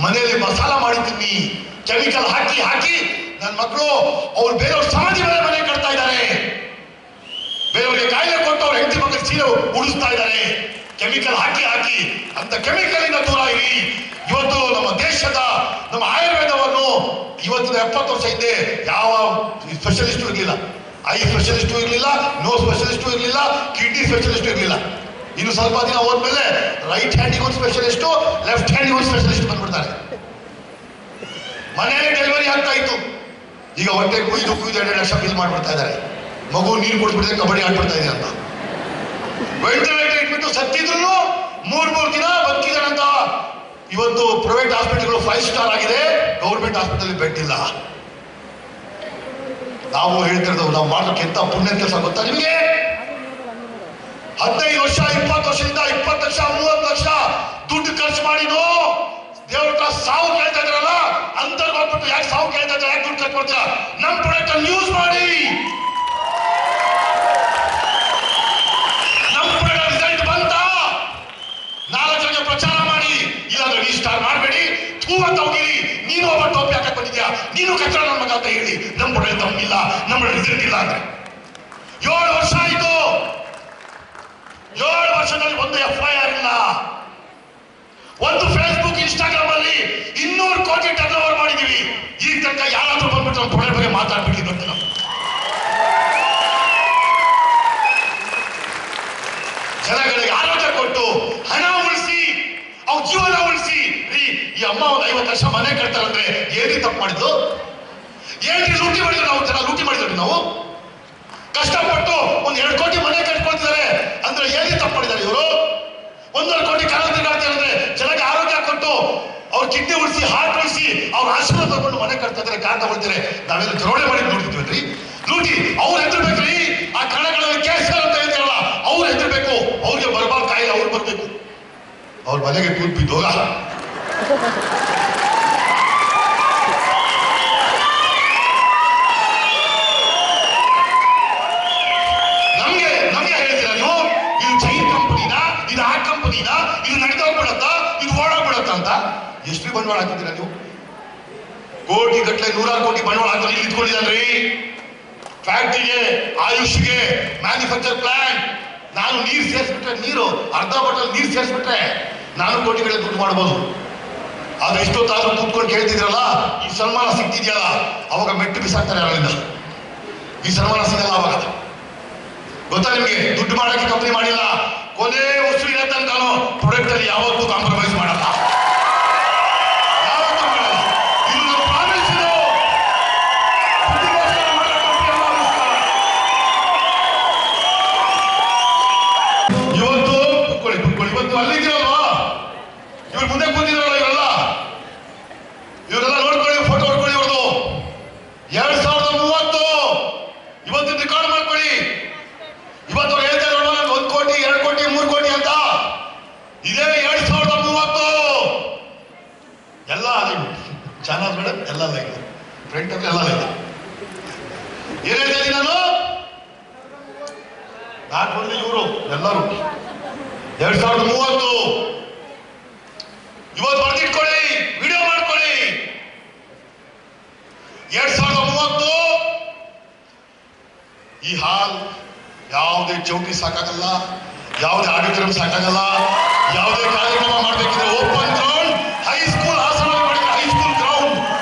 ಮನೆಯಲ್ಲಿ ಮಸಾಲ ಮಾಡಿ ತಿನ್ನಿ. ಕೆಮಿಕಲ್ ಹಾಕಿ ಹಾಕಿ ನನ್ನ ಮಕ್ಕಳು ಅವ್ರು ಬೇರೆಯವ್ರ ಸಮಾಧಿ ಮೇಲೆ ಮನೆ ಕಟ್ತಾ ಇದ್ದಾರೆ, ಬೇರೆಯವ್ರಿಗೆ ಕಾಯಿಲೆ ಕೊಟ್ಟು ಅವ್ರ ಹೆಂಡತಿ ಮಕ್ಕಳು ಸೀರೆ ಉಡಿಸ್ತಾ ಇದ್ದಾರೆ. ಕೆಮಿಕಲ್ ಹಾಕಿ ಹಾಕಿ ಅಂತ ಕೆಮಿಕಲ್ ಇಂದ ದೂರ ಇರಿ. ಇವತ್ತು ನಮ್ಮ ದೇಶದ ನಮ್ಮ ಆಯುರ್ವೇದವನ್ನು ಇವತ್ತಿನ 70 ವರ್ಷ ಹಿಂದೆ ಯಾವ ಸ್ಪೆಷಲಿಸ್ಟು ಇರಲಿಲ್ಲ. ಐ ಸ್ಪೆಷಲಿಸ್ಟು ಇರಲಿಲ್ಲ, ನೋ ಸ್ಪೆಷಲಿಸ್ಟು ಇರಲಿಲ್ಲ, ಕಿಡ್ನಿ ಸ್ಪೆಷಲಿಸ್ಟು ಇರಲಿಲ್ಲ. ಇನ್ನು ಸ್ವಲ್ಪ ದಿನ ಹೋದ್ಮೇಲೆ ರೈಟ್ ಹ್ಯಾಂಡಿಗೆ ಒಂದು ಸ್ಪೆಷಲಿಸ್ಟು, ಲೆಫ್ಟ್ ಹ್ಯಾಂಡಿಗೆ ಒಂದು ಸ್ಪೆಷಲಿಸ್ಟ್ ಬಂದ್ಬಿಡ್ತಾರೆ. ಮನೆಯಲ್ಲಿ ಡೆಲಿವರಿ ಆಗ್ತಾ ಇತ್ತು, ಈಗ ಹೊಟ್ಟೆ ಕುಯ್ದು 2 ಲಕ್ಷ ಬಿಲ್ ಮಾಡ್ಬಿಡ್ತಾ ಇದ್ದಾರೆ. ಮಗು ನೀರು ಕುಡಿದ್ಬಿಟ್ಟಿದೆ, ಕಬಡ್ಡಿ ಆಡ್ಬಿಡ್ತಾ ಇದೆ ಅಂತ. ವೆಂಟಿಲೇಟರ್ ಇಟ್ಬಿಟ್ಟು ಸತ್ತಿದ್ರು 3 ದಿನ ಬದುಕಿದಾರಂತ. ಇವತ್ತು ಪ್ರೈವೇಟ್ ಹಾಸ್ಪಿಟಲ್ಗಳು 5 ಸ್ಟಾರ್ ಆಗಿದೆ, ಗೌರ್ಮೆಂಟ್ ಹಾಸ್ಪಿಟಲ್ ಬೆಡ್ ಇಲ್ಲ. ನಾವು ಹೇಳ್ತಿರೋದು ನಾವು ಮಾಡೋಕೆ ಎಂತ ಪುಣ್ಯ ಕೆಲಸ ಗೊತ್ತಾ ನಿಮಗೆ? 15 ವರ್ಷ 20 ವರ್ಷದಿಂದ 20 ಲಕ್ಷ 30 ಲಕ್ಷ ದುಡ್ಡು ಖರ್ಚು ಮಾಡಿನೋ ದೇವ್ರ ಹತ್ರ ಸಾವು ಕೇಳ್ತಾ ಇದ್ರಲ್ಲ, ಅಂತರ್ಗ ಹೋಗ್ಬಿಟ್ಟು ಯಾಕೆ ಸಾವು ಕೇಳ್ತಾ ಇದ್ರೆ, ಯಾಕೆ ದುಡ್ಡು ಖರ್ಚು ಮಾಡ್ತೀರಾ? ನಮ್ಮ ಪ್ರಾಡಕ್ಟ್ ಅನ್ನು ಯೂಸ್ ಮಾಡಿ, ನಮ್ಮ ಪ್ರಾಡಕ್ಟ್ ರಿಸಲ್ಟ್ ಬಂತ 4 ಜನಕ್ಕೆ ಪ್ರಚಾರ ಮಾಡಿ. ಇಲ್ಲಾಂದ್ರೆ ರೀಸ್ಟಾರ್ ಮಾಡಬೇಡಿ, ಥೂ ಅಂತ ಹೋಗಿರಿ. ನೀನು ಒಬ್ಬ ಟೋಪಿ ಹಾಕಕ್ ಬಂದಿದ್ಯಾ, ನೀನು ಕಚ್ಚಡ ನನ್ನ ಮಗ ಅಂತ ಹೇಳಿ ನಮ್ಮ ಪ್ರಾಡಕ್ಟ್ ತಮ್ಮಿಲ್ಲ, ನಮ್ಮ ರಿಸಲ್ಟ್ ಇಲ್ಲ ಅಂದ್ರೆ 7 ವರ್ಷ ಆಯ್ತು. 7 ವರ್ಷದಲ್ಲಿ ಒಂದು FIR ಇಲ್ಲ. ಒಂದು ಫೇಸ್ಬುಕ್ ಇನ್ಸ್ಟಾಗ್ರಾಮ್ ಅಲ್ಲಿ 200 ಕೋಟಿ ಟರ್ನ್ ಓವರ್ ಮಾಡಿದೀವಿ. ಈಗ ತನಕ ಯಾರಾದ್ರೂ ಬಂದ್ಬಿಟ್ಟು ನಮ್ಮ ಪ್ರಾಡಕ್ಟ್ ಬಗ್ಗೆ ಮಾತಾಡ್ಬಿಟ್ಟು ಗೊತ್ತಿಲ್ಲ. ಜನಗಳಿಗೆ ಆರೋಗ್ಯ ಕೊಟ್ಟು ಹಣ ಉಳಿಸಿ, ಅವ್ರ ಜೀವನ ಉಳಿಸಿ. ಈ ಅಮ್ಮ ಒಂದು 50 ಲಕ್ಷ ಮನೆ ಕಟ್ತಾರಂದ್ರೆ ಏನೇ ತಪ್ಪು ಮಾಡಿದ್ರು, ಏನ್ರಿ ಲೂಟಿ ಮಾಡಿದ್ರು? ನಾವು ಜನ ಲೂಟಿ ಮಾಡಿದ್ರಿ. ನಾವು ಕಷ್ಟಪಟ್ಟು ಒಂದು 2 ಕೋಟಿ ಮನೆ ಕಟ್ಕೊಳ್ತಿದ್ದಾರೆ ಅಂದ್ರೆ ಏನೇ ತಪ್ಪು ಮಾಡಿದ್ದಾರೆ ಇವರು? 1.5 ಕೋಟಿ ಕಾಲಂತರ ಕಾಡ್ತಾರೆ ಅಂದ್ರೆ ಜನಕ್ಕೆ ಆರೋಗ್ಯ ಕೊಟ್ಟು ಅವ್ರ ಕಿಡ್ನಿ ಉಳಿಸಿ, ಹಾರ್ಟ್ ಉಳಿಸಿ, ಅವ್ರ ಆಶೀರ್ವಾದ ತಗೊಂಡು ಮನೆ ಕಟ್ತಾ ಇದ್ದಾರೆ, ಕಾರ್ ತಗೊಳ್ತಾರೆ. ನಾವೆಲ್ಲ ಜೋಡೆ ಮಾಡಿ ನೋಡ್ತಿದ್ವಿ ಲೂಟಿ. ಅವ್ರು ಹೆದರ್ಬೇಕ್ರಿ. ಆ ಕಣಗಳಲ್ಲಿ ಕೇಸ್ಗಳು ಅಂತ ಹೇಳ್ತಾರಲ್ಲ, ಅವ್ರು ಹೆದರ್ಬೇಕು. ಅವ್ರಿಗೆ ಬರಬಾರ್ದು ಕಾಯಿಲೆ, ಅವ್ರು ಬರ್ಬೇಕು. ಅವ್ರ ಮನೆಗೆ ಕೂತ್ ಬಿದ್ದೋಗ. ನಮ್ಗೆ ಹೇಳ್ತೀರಾ ನೀವು? ಇದು ಚೈನ್ ಕಂಪನಿನ, ಇದು ಆ ಕಂಪನಿನ, ಇದು ನಡೆದೋಗ್ಬಿಡತ್ತ, ಇದು ಓಡೋಗ್ಬಿಡತ್ತ ಅಂತ ಎಷ್ಟು ಬಂಡವಾಳ ಹಾಕಿದ್ದೀರಾ ನೀವು? ಕೋಟಿ ಗಟ್ಟಲೆ 100 ಕೋಟಿ ಬಂಡವಾಳ ಹಾಕಿ ಇಲ್ಲಿ ಇಟ್ಕೊಂಡಿದ್ದಾನ್ರಿ. ಫ್ಯಾಕ್ಟ್ರಿಗೆ, ಆಯುಷ್ಗೆ, ಮ್ಯಾನುಫ್ಯಾಕ್ಚರ್ ಪ್ಲಾಂಟ್. ನಾನು ನೀರು ಸೇರಿಸ್ಬಿಟ್ರೆ, ನೀರು ಅರ್ಧ ಬಾಟಲ್ ನೀರು ಸೇರಿಸ್ಬಿಟ್ರೆ ನಾನು ಕೋಟಿಗಳಲ್ಲಿ ದುಡ್ಡು ಮಾಡ್ಬೋದು. ಆದ್ರೆ ಇಷ್ಟೊತ್ತಾದ್ರೂ ಕೂತ್ಕೊಂಡು ಕೇಳ್ತಿದ್ರಲ್ಲ, ಈ ಸನ್ಮಾನ ಸಿಗ್ತಿದ್ಯಲ್ಲ, ಅವಾಗ ಮೆಟ್ಟು ಬಿಸಾಕ್ತಾರೆ ಅವರಿಂದ. ಈ ಸನ್ಮಾನ ಸಿಗಲ್ಲ ಅವಾಗ. ಗೊತ್ತಾ ನಿಮ್ಗೆ? ದುಡ್ಡು ಮಾಡಕ್ಕೆ ಕಂಪನಿ ಮಾಡಿಲ್ಲ, ಕೊನೆ ವಸ್ತು ಇರತ್ತೆ ಅಂತಾನು ಪ್ರಾಡಕ್ಟ್ ಅಲ್ಲಿ ಯಾವತ್ತೂ ಕಾಂಪ್ರಮೈಸ್ ಮಾಡಲ್ಲ, ಯಾವತ್ತೂ ಮಾಡಲ್ಲ. ಇದು ನಮ್ಮ ಪ್ರಾಮಿಸ್. ಇದು ಇವತ್ತು ಕುತ್ಕೊಳ್ಳಿ. ಇವತ್ತು ಅಲ್ಲಿದ್ದೀರಲ್ವಾ, ಇವ್ರು ಮುಂದೆ ಕೂತಿದ್ರಲ್ಲ, ಇವರೆಲ್ಲ ನೋಡ್ಕೊಳ್ಳಿ, ಫೋಟೋ ಹೊಡ್ಕೊಳ್ಳಿ. ಇವ್ರದ್ದು 2030 ಇವತ್ತು ರೆಕಾರ್ಡ್ ಮಾಡ್ಕೊಳ್ಳಿ. ಇವತ್ತು ಅವ್ರು ಹೇಳ್ತಾ ಇರೋ 1 ಕೋಟಿ 2 ಕೋಟಿ 3 ಕೋಟಿ ಅಂತ. ಇದೇ 2030 ಎಲ್ಲ ಚಾನಲ್ ಮೇಡಮ್ ಎಲ್ಲ ಲೈನ್, ಫ್ರಂಟ್ ಅಲ್ಲಿ ಎಲ್ಲ ಲೈನ್. ಏನ್ ಹೇಳ್ತಾ ಇದ್ದೀನಿ ನಾನು? ನಾಲ್ಕು ಇವರು ಎಲ್ಲರೂ 2030 ಇವತ್ತು ಬರ್ದಿಟ್ಕೊಳ್ಳಿ, ವಿಡಿಯೋ ಮಾಡ್ಕೊಳ್ಳಿ. 2030 ಈ ಹಾಲ್ ಯಾವುದೇ ಚೌಕಿ ಸಾಕಾಗಲ್ಲ, ಯಾವುದೇ ಆಡಿಟೋರಿಯಂ ಸಾಕಾಗಲ್ಲ. ಯಾವುದೇ ಕಾರ್ಯಕ್ರಮ ಮಾಡಬೇಕಿದ್ರೆ ಓಪನ್ ಗ್ರೌಂಡ್, ಹೈಸ್ಕೂಲ್ ಹಾಸನ ಮಾಡಿದ್ರೆ ಹೈಸ್ಕೂಲ್ ಗ್ರೌಂಡ್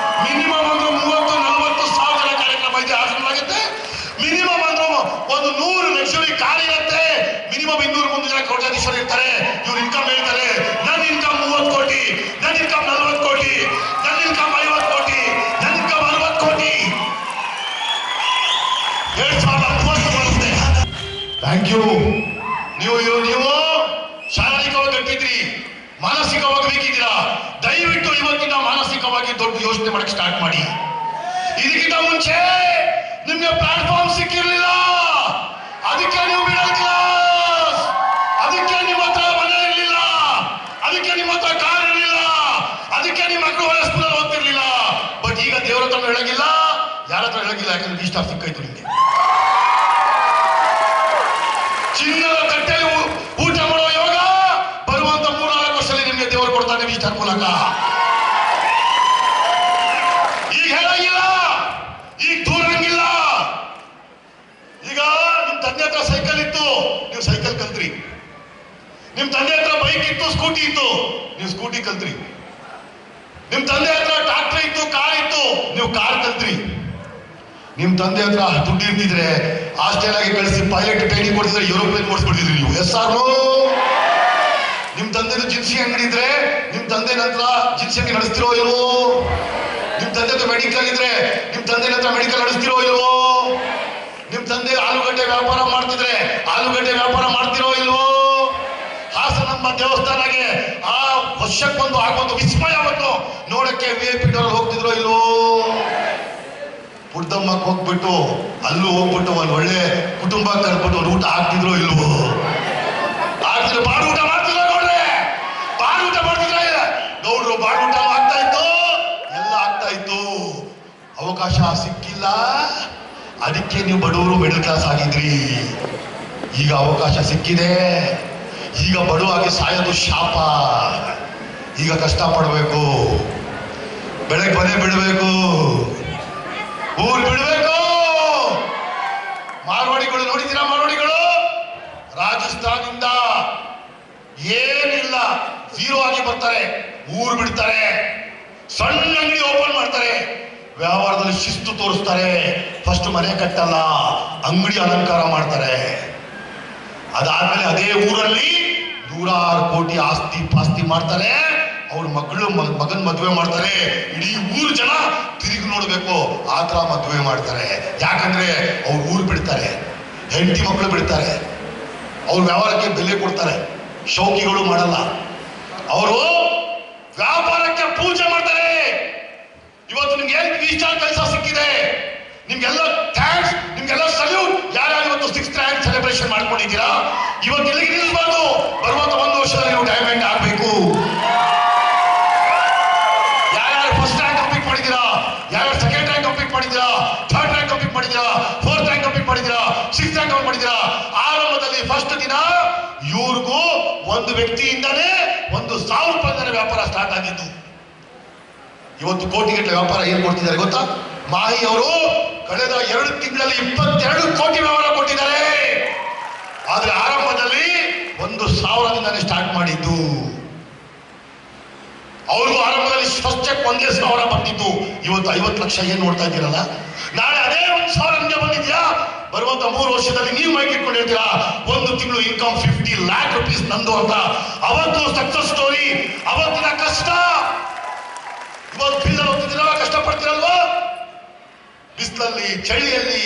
ಮಿನಿಮಮ್ ಅಂದ್ರೆ 30-40 ಸಾವಿರ ಕಾರ್ಯಕ್ರಮ ಇದೆ ಹಾಸನವಾಗುತ್ತೆ. ಮಿನಿಮಮ್ ಅಂದ್ರೆ ಒಂದು 100 ಲಕ್ಷರಿ ಕಾರ್ ಇರುತ್ತೆ. ಮಿನಿಮಮ್ 200-300 ಜನ ಕೋಟ್ಯಾಧೀಶರು ಇರ್ತಾರೆ. ಇವ್ರ ಇನ್ಕಮ್ ಹೇಳ್ತಾರೆ, ನನ್ನ ಇನ್ಕಮ್ 30 ಕೋಟಿ, ನನ್ನ ಇನ್ಕಮ್ 40 ಕೋಟಿ, ನನ್ನ ಇನ್ಕಮ್ 50 ಕೋಟಿ, ನನ್ನ ಇನ್ಕಮ್ 60 ಕೋಟಿ. 2030 ಬರುತ್ತೆ. Thank you. ನೀವು ಶಾರೀರಿಕವಾಗಿ ಗಟ್ಟಿದ್ರಿ, ಮಾನಸಿಕವಾಗಿ ಬೇಕಿದ್ದೀರಾ. ದಯವಿಟ್ಟು ಇವತ್ತಿನ ಮಾನಸಿಕವಾಗಿ ದೊಡ್ಡ ಯೋಚನೆ ಮಾಡಕ್ಕೆ ಸ್ಟಾರ್ಟ್ ಮಾಡಿ. ಇದಕ್ಕಿಂತ ಮುಂಚೆ ನಿಮ್ಗೆ ಪ್ಲಾಟ್ಫಾರ್ಮ್ ಸಿಕ್ಕಿರ್ಲಿಲ್ಲ, ಅದಕ್ಕೆ ನೀವು ಮಿಡಲ್ ಕ್ಲಾಸ್, ಅದಕ್ಕೆ ನಿಮ್ಮ ಹತ್ರ ಮನೆ ಇರಲಿಲ್ಲ, ಅದಕ್ಕೆ ನಿಮ್ಮ ಹತ್ರ ಕಾರ್ ಇರಲಿಲ್ಲ. ಸ್ಟಾರ್ ಸಿಕ್ಕಾಯ್ತು ನಿಮ್ಗೆ. ಚಿನ್ನದ ತಟ್ಟೆಯಲ್ಲಿ ಊಟ ಮಾಡೋ ಯೋಗ ಬರುವಂತ 3-4 ವರ್ಷದಲ್ಲಿ ನಿಮ್ಗೆ ದೇವರು ಕೊಡ್ತಾನೆ ವಿ ಸ್ಟಾರ್ ಮೂಲಕ. ಈಗ ಹೇಳಂಗಿಲ್ಲ, ಈಗ ದೂರಂಗಿಲ್ಲ. ಈಗ ನಿಮ್ ತಂದೆ ಹತ್ರ ಸೈಕಲ್ ಇತ್ತು, ನೀವು ಸೈಕಲ್ ಕಲ್ತ್ರಿ. ನಿಮ್ ತಂದೆ ಹತ್ರ ಬೈಕ್ ಇತ್ತು, ಸ್ಕೂಟಿ ಇತ್ತು, ನೀವು ಸ್ಕೂಟಿ ಕಲ್ತ್ರಿ. ನಿಮ್ ತಂದೆ ಹತ್ರ ಟ್ರಾಕ್ಟರ್ ಇತ್ತು, ಕಾರ್ ಇತ್ತು, ನೀವು ಕಾರ್ ಕಲ್ತ್ರಿ. ನಿಮ್ ತಂದೆ ಹತ್ರ ದುಡ್ಡು ಇರ್ತಿದ್ರೆ ಆಸ್ಟ್ರೇಲಿಯಾಗೆ ಕಳಿಸಿ ಪೈಲಟ್ ಟ್ರೈನಿಂಗ್ ಕೊಡ್ತಿದ್ರೆ ಯುರೋಪಿಯನ್ ಓಡಿಸ್ಬಿಡ್ತಿದ್ರಿ ನೀವು. Yes or no? ನಿಮ್ ತಂದೆದು ಜಿನ್ಸಿ ಅಂಗಡಿ ಇದ್ರೆ ನಿಮ್ ತಂದೆ ನಂತರ ಜಿನ್ಸಿ ಅಂಗಡಿ ನಡೆಸ್ತಿರೋ ಇಲ್ವೋ? ನಿಮ್ ತಂದೆದು ಮೆಡಿಕಲ್ ಇದ್ರೆ ನಿಮ್ ತಂದೆ ನಂತರ ಮೆಡಿಕಲ್ ನಡೆಸ್ತಿರೋ ಇಲ್ವೋ? ನಿಮ್ ತಂದೆ ಆಲೂಗಡ್ಡೆ ವ್ಯಾಪಾರ ಮಾಡ್ತಿದ್ರೆ ಆಲೂಗಡ್ಡೆ ವ್ಯಾಪಾರ ಮಾಡ್ತಿರೋ ಇಲ್ವೋ? ಹಾಸನಮ್ಮ ದೇವಸ್ಥಾನಗೆ ಆ ವರ್ಷಕ್ಕೊಂದು ಆಗೊಂದು ವಿಸ್ಮಯವನ್ನು ನೋಡಕ್ಕೆ VIP ಡೋರ್ ಹೋಗ್ತಿದ್ರೋ ಇಲ್ವೋ? ಪುಟ್ಟಮ್ಮಕ್ಕೆ ಹೋಗ್ಬಿಟ್ಟು ಅಲ್ಲೂ ಹೋಗ್ಬಿಟ್ಟು ಒಂದು ಒಳ್ಳೆ ಕುಟುಂಬ ಕರ್ಬಿಟ್ಟು ಒಂದು ಊಟ ಹಾಕ್ತಿದ್ರು ಇಲ್ವೋ? ಆಗ್ತಿದ್ರು. ಬಾಡು ಊಟ ಮಾಡ್ತಿದ್ರು ನೋಡ್ರೆ, ಬಾಡು ಊಟ ಮಾಡ್ತಿದ್ರ ನೋಡ್ರು, ಬಾಡು ಊಟ ಆಗ್ತಾ ಇತ್ತು, ಎಲ್ಲ ಆಗ್ತಾ ಇತ್ತು. ಅವಕಾಶ ಸಿಕ್ಕಿಲ್ಲ, ಅದಕ್ಕೆ ನೀವು ಬಡವರು ಮಿಡಲ್ ಕ್ಲಾಸ್ ಆಗಿದ್ರಿ. ಈಗ ಅವಕಾಶ ಸಿಕ್ಕಿದೆ, ಈಗ ಬಡವಾಗಿ ಸಾಯೋದು ಶಾಪ. ಈಗ ಕಷ್ಟ ಪಡಬೇಕು, ಬೆಳಗ್ಗೆ ಮನೆ ಬಿಡಬೇಕು, ಊರು ಬಿಡಬೇಕು. ಮಾರ್ವಾಡಿಗಳು ನೋಡಿದ್ದೀರಾ? ಮಾರ್ವಾಡಿಗಳು ರಾಜಸ್ಥಾನದಿಂದ ಏನಿಲ್ಲ ಝೀರೋ ಆಗಿ ಬರ್ತಾರೆ, ಊರು ಬಿಡ್ತಾರೆ, ಸಣ್ಣ ಅಂಗಡಿ ಓಪನ್ ಮಾಡ್ತಾರೆ, ವ್ಯವಹಾರದಲ್ಲಿ ಶಿಸ್ತು ತೋರಿಸ್ತಾರೆ. ಫಸ್ಟ್ ಮನೆ ಕಟ್ಟಲ್ಲ, ಅಂಗಡಿ ಅಲಂಕಾರ ಮಾಡ್ತಾರೆ. ಅದಾದ್ಮೇಲೆ ಅದೇ ಊರಲ್ಲಿ 100 ಕೋಟಿ ಆಸ್ತಿ ಪಾಸ್ತಿ ಮಾಡ್ತಾರೆ. ಅವ್ರ ಮಗನ್ ಮದುವೆ ಮಾಡ್ತಾರೆ. ಇಡೀ ಊರು ಜನ ತಿರುಗಿ ನೋಡ್ಬೇಕು, ಆ ತರ ಮದುವೆ ಮಾಡ್ತಾರೆ. ಯಾಕಂದ್ರೆ ಅವ್ರು ಊರು ಬಿಡ್ತಾರೆ, ಹೆಂಡತಿ ಮಕ್ಕಳು ಬಿಡ್ತಾರೆ, ಅವ್ರ ವ್ಯವಹಾರಕ್ಕೆ ಬೆಲೆ ಕೊಡ್ತಾರೆ. ಶೌಕಿಗಳು ಮಾಡಲ್ಲ, ಅವರು ವ್ಯಾಪಾರಕ್ಕೆ ಪೂಜೆ ಮಾಡ್ತಾರೆ. ಇವತ್ತು ನಿಮ್ಗೆ ಏನ್ ಇಷ್ಟ ಕೆಲಸ ಸಿಕ್ಕಿದೆ, ನಿಮ್ಗೆಲ್ಲ ಥ್ಯಾಂಕ್ಸ್, ನಿಮ್ಗೆಲ್ಲ ಸಲ್ಯೂಟ್. ಯಾರ್ಯಾರು ಇವತ್ತು 6th ರ್ಯಾಂಕ್ ಸೆಲೆಬ್ರೇಷನ್ ಮಾಡ್ಕೊಂಡಿದ್ದೀರಾ, ಇವತ್ತು ಇಲ್ಲಿಗೆ ನಿಲ್ಲಿಸಬಾರ್ದು. ಬರುವಂತ 1 ವರ್ಷದಲ್ಲಿ ನೀವು ಡೈಮಂಡ್ ಆಗ್ಬೇಕು. ಯಾರ್ಯಾರು ಫಸ್ಟ್ ರ್ಯಾಂಕ್ ಕಂಪ್ಲೀಟ್ ಮಾಡಿದ್ದೀರಾ, ಯಾರ್ಯಾರು 2nd ರ್ಯಾಂಕ್ ಕಂಪ್ಲೀಟ್ ಮಾಡಿದ್ದೀರಾ, 3rd ರ್ಯಾಂಕ್ ಕಂಪ್ಲೀಟ್ ಮಾಡಿದ್ದೀರಾ, 4th ರ್ಯಾಂಕ್ ಕಂಪ್ಲೀಟ್ ಮಾಡಿದ್ದೀರಾ, 6th ರ್ಯಾಂಕ್ ಕಂಪ್ಲೀಟ್ ಮಾಡಿದ್ದೀರಾ. ಆರಂಭದಲ್ಲಿ ಫಸ್ಟ್ ದಿನ ಇವ್ರಿಗೂ ಒಂದು ವ್ಯಕ್ತಿಯಿಂದಾನೇ 1,000 ರೂಪಾಯಿ ವ್ಯಾಪಾರ ಸ್ಟಾರ್ಟ್ ಆಗಿದ್ದು. ಇವತ್ತು ಕೋಟಿಗಟ್ಟಲೆ ವ್ಯಾಪಾರ ಏನ್ ಕೊಡ್ತಿದ್ದಾರೆ ಗೊತ್ತಾ? ಮಾಹಿ ಅವರು ಕಳೆದ 2 ತಿಂಗಳಲ್ಲಿ 22 ಕೋಟಿ ವ್ಯವಹಾರ ಕೊಟ್ಟಿದ್ದಾರೆ. ಆದ್ರೆ ಆರಂಭದಲ್ಲಿ 1,000ದಿಂದಾನೇ ಸ್ಟಾರ್ಟ್ ಮಾಡಿದ್ದು. ಅವ್ರಿಗೂ ಆರಂಭದಲ್ಲಿ ಫಸ್ಟ್ ಚೆಕ್ 1,000 ಬಂದಿತ್ತು. ಇವತ್ತು 50 ಲಕ್ಷ ಏನ್ ನೋಡ್ತಾ ಇದ್ದೀರಲ್ಲ, ನಾಳೆ ಅದೇ 1,000 ನಿಮಗೆ ಬಂದಿದ್ಯಾ? ಬರುವಂತ 3 ವರ್ಷದಲ್ಲಿ ನೀವು ಮೈಕ್ ಇಟ್ಕೊಂಡಿರ್ತೀರಾ, ಒಂದು ತಿಂಗಳು ಇನ್ಕಮ್ 50 lakh rupees ನಂದು ಅಂತ. ಅವತ್ತು ಸಕ್ಸಸ್ ಸ್ಟೋರಿ, ಅವತ್ತಿನ ಕಷ್ಟ. ಇವತ್ತು ಫೀಲ್ಡಲ್ಲಿ ಹೋಗ್ತಿದ್ದೀರಾ, ಕಷ್ಟಪಡ್ತೀರಲ್ವಾ? ಬಿಸಿಲಲ್ಲಿ, ಚಳಿಯಲ್ಲಿ,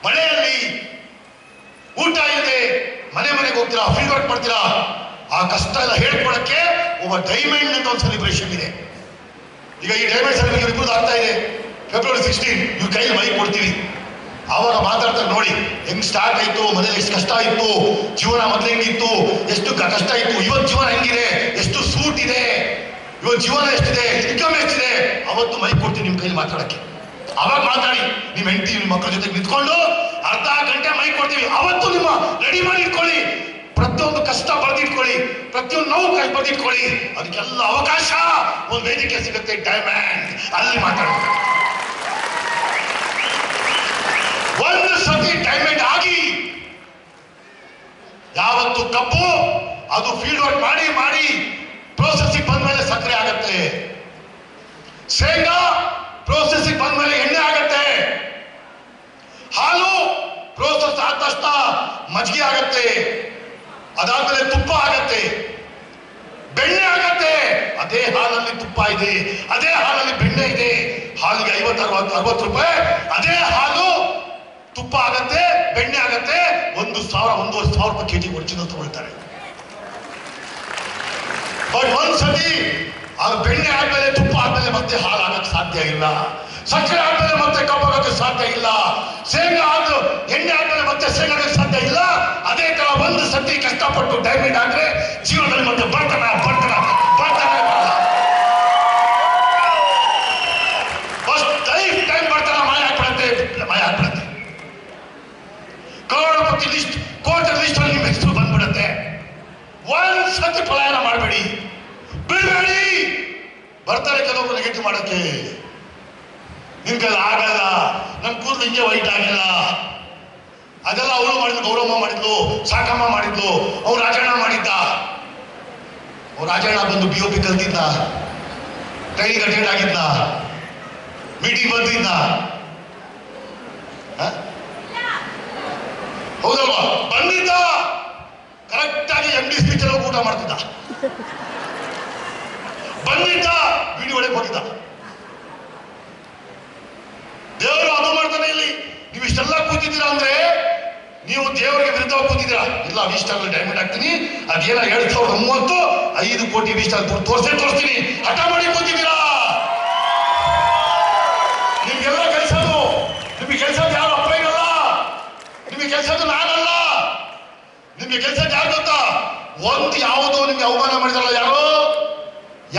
ಮಳೆಯಲ್ಲಿ, ಊಟ ಇಲ್ಲದೆ ಮನೆಗೆ ಹೋಗ್ತೀರಾ, ಫೀಲ್ಡ್ ವರ್ಕ್ ಮಾಡ್ತೀರಾ. ಆ ಕಷ್ಟ ಎಲ್ಲ ಹೇಳ್ಕೊಳಕ್ಕೆ ಒಬ್ಬ ಡೈಮಂಡ್ ಅಂತ ಒಂದು ಸೆಲೆಬ್ರೇಷನ್ ಇದೆ. ಈಗ ಈ ಡೈಮಂಡ್ ಸೆಲೆಬ್ರೇಷನ್ ಇಬ್ಬರು ಆಗ್ತಾ ಇದೆ. February 16 ಇವ್ರ ಕೈಯಲ್ಲಿ ಮೈಕ್ ಕೊಡ್ತೀವಿ. ಆವಾಗ ಮಾತಾಡ್ತಾರೆ, ನೋಡಿ ಹೆಂಗ್ ಸ್ಟಾರ್ಟ್ ಆಯ್ತು, ಮನೇಲಿ ಎಷ್ಟು ಕಷ್ಟ ಇತ್ತು, ಜೀವನ ಮೊದಲು ಹೆಂಗಿತ್ತು, ಎಷ್ಟು ಕಷ್ಟ ಇತ್ತು, ಇವತ್ತು ಜೀವನ ಹೆಂಗಿದೆ, ಎಷ್ಟು ಸೂಟ್ ಇದೆ, ಇವತ್ತು ಜೀವನ ಎಷ್ಟಿದೆ, ಇನ್ಕಮ್ ಎಷ್ಟಿದೆ. ಅವತ್ತು ಮೈಕ್ ಕೊಡ್ತೀವಿ ನಿಮ್ ಕೈಲಿ ಮಾತಾಡಕ್ಕೆ. ಅವಾಗ ಮಾತಾಡಿ, ನಿಮ್ ಹೆಂಡತಿ ನಿಮ್ಮ ಮಕ್ಕಳ ಜೊತೆ ನಿಂತ್ಕೊಂಡು ಅರ್ಧ ಗಂಟೆ ಮೈಕ್ ಕೊಡ್ತೀವಿ. ಅವತ್ತು ನಿಮ್ಮ ರೆಡಿ ಮಾಡಿ ಇಟ್ಕೊಳ್ಳಿ, ಪ್ರತಿಯೊಂದು ಕಷ್ಟ ಬರೆದಿಟ್ಕೊಳ್ಳಿ, ಪ್ರತಿಯೊಂದು ನೋವು ಬರೆದಿಟ್ಕೊಳ್ಳಿ. ಅದಕ್ಕೆಲ್ಲ ಅವಕಾಶ ಒಂದು ವೇದಿಕೆ ಸಿಗುತ್ತೆ, ಡೈಮಂಡ್, ಅಲ್ಲಿ ಮಾತಾಡ್ತಾರೆ. ಒಂದು ಸತಿ ಡೈಮಂಡ್ ಆಗಿ ಯಾವತ್ತು ಕಬ್ಬು ಅದು ಫೀಲ್ಡ್ ವರ್ಕ್ ಮಾಡಿ ಮಾಡಿ ಪ್ರೋಸೆಸಿಂಗ್ ಬಂದ್ಮೇಲೆ ಸಕ್ಕರೆ ಆಗತ್ತೆ, ಶೇಂಗಾ ಪ್ರೋಸೆಸಿಂಗ್ ಬಂದ್ಮೇಲೆ ಎಣ್ಣೆ ಆಗತ್ತೆ, ಹಾಲು ಪ್ರೋಸೆಸ್ ಆದ ತಕ್ಷಣ ಮಜ್ಜಿಗೆ ಆಗತ್ತೆ, ಅದಾದ್ಮೇಲೆ ತುಪ್ಪ ಆಗತ್ತೆ, ಬೆಣ್ಣೆ ಆಗತ್ತೆ. ಅದೇ ಹಾಲಲ್ಲಿ ತುಪ್ಪ ಇದೆ, ಅದೇ ಹಾಲಲ್ಲಿ ಬೆಣ್ಣೆ ಇದೆ. ಹಾಲಿಗೆ 50-60 ರೂಪಾಯಿ, ಅದೇ ಹಾಲು ತುಪ್ಪ ಆಗತ್ತೆ, ಬೆಣ್ಣೆ ಆಗತ್ತೆ. 1,000-1,500 ರೂಪಾಯಿ ಕೆಜಿ ಒರಿಜಿನಲ್ ತಗೊಳ್ತಾರೆ. ಬಟ್ ಒಂದ್ಸತಿ ಅದು ಬೆಣ್ಣೆ ಆದ್ಮೇಲೆ, ತುಪ್ಪ ಆದ್ಮೇಲೆ ಮತ್ತೆ ಹಾಲು ಆಗಕ್ಕೆ ಸಾಧ್ಯ ಇಲ್ಲ, ಸಕ್ಕರೆ ಆದ್ಮೇಲೆ ಮತ್ತೆ ಕಬ್ಬಾಗಕ್ಕೆ ಸಾಧ್ಯ ಇಲ್ಲ, ಶೇಂಗಾ ಆದ್ರೂ ಎಣ್ಣೆ ಆದ್ಮೇಲೆ ಮತ್ತೆ ಶೇಂಗಾ ಆಗಕ್ಕೆ ಸಾಧ್ಯ ಇಲ್ಲ. ಅದೇ ತರ ಒಂದು ಸತಿ ಕಷ್ಟಪಟ್ಟು ಡೈಮಂಡ್ ಆದ್ರೆ ಜೀವನದಲ್ಲಿ ಮತ್ತೆ ಬರ್ತಾನ ಬರ್ತಾನ ಬರ್ತಾನೆ ಬರಲ್ಲ. ಫಸ್ಟ್ ಲೈಫ್ ಟೈಮ್ ಬರ್ತಾನ ಮಾಯ ಆಗ್ಬಿಡತ್ತೆ, ಮಾಯ ಸತಿ ಪಲಾಯನ ಮಾಡಬೇಡಿ, ಬಿಡಬೇಡಿ. ಬರ್ತಾರೆ ಕೆಲವೊಬ್ರು ನೆಗೆಟಿವ್ ಮಾಡಕ್ಕೆ. ನಿನ್ ಕೈಲಿ ಆಗಲ್ಲ, ನನ್ ಕೂದಲು ಹಿಂಗೆ ವೈಟ್ ಆಗಿಲ್ಲ, ಅದೆಲ್ಲ ಅವಳು ಮಾಡಿದ್ಲು, ಗೌರಮ್ಮ ಮಾಡಿದ್ಲು, ಸಾಕಮ್ಮ ಮಾಡಿದ್ಲು, ಅವ್ರು ರಾಜಣ್ಣ ಮಾಡಿದ್ದ. ಅವ್ರು ರಾಜಣ್ಣ ಬಂದು BOP ಕಲ್ತಿದ್ದ, ಟ್ರೈನಿಂಗ್ ಅಟೆಂಡ್ ಆಗಿದ್ದ, ಮೀಟಿಂಗ್ ಬಂದಿದ್ದ, ಹೌದಲ್ವಾ? ಬಂದಿದ್ದ, ಕರೆಕ್ಟ್ ಆಗಿ MD ಸ್ಪೀಚ್ ಎಲ್ಲ ಊಟ ಮಾಡ್ತಿದ್ದ, ಬಂದಿದ್ದ, ಬೀಡಿ ಒಳಗೆ ಹೋಗಿದ್ದ. ದೇವರು ಅದು ಮಾಡ್ತಾನೆ. ಇಲ್ಲಿ ನೀವು ಇಷ್ಟೆಲ್ಲ ಕೂತಿದ್ದೀರಾ ಅಂದ್ರೆ ನೀವು ದೇವರಿಗೆ ವಿರುದ್ಧವಾಗಿ ಕೂತಿದ್ದೀರಾ. ಇಲ್ಲ, ವಿಸ್ಟಾಲ್ ಡೈಮಂಡ್ ಹಾಕ್ತೀನಿ, ಅದೇನ 2030 5 ಕೋಟಿ ವಿಸ್ಟಾಲ್ ತೋರಿಸ್ತೀನಿ, ಹಠ ಮಾಡಿ ಕೂತಿದ್ದೀರಾ. ನಿಮ್ಗೆಲ್ಲ ಕೆಲಸದು, ನಿಮ್ಗೆ ಕೆಲಸದ ಯಾರು ಅಪ್ಲೈನಲ್ಲ, ನಿಮ್ಗೆ ಕೆಲಸದ್ದು ನಾನಲ್ಲ. ನಿಮ್ಗೆ ಕೆಲಸದ ಯಾರು ಗೊತ್ತಾ? ಒಂದು ಯಾವುದೋ ನಿಮ್ಗೆ ಅವಮಾನ ಮಾಡಿದಾರಲ್ಲ,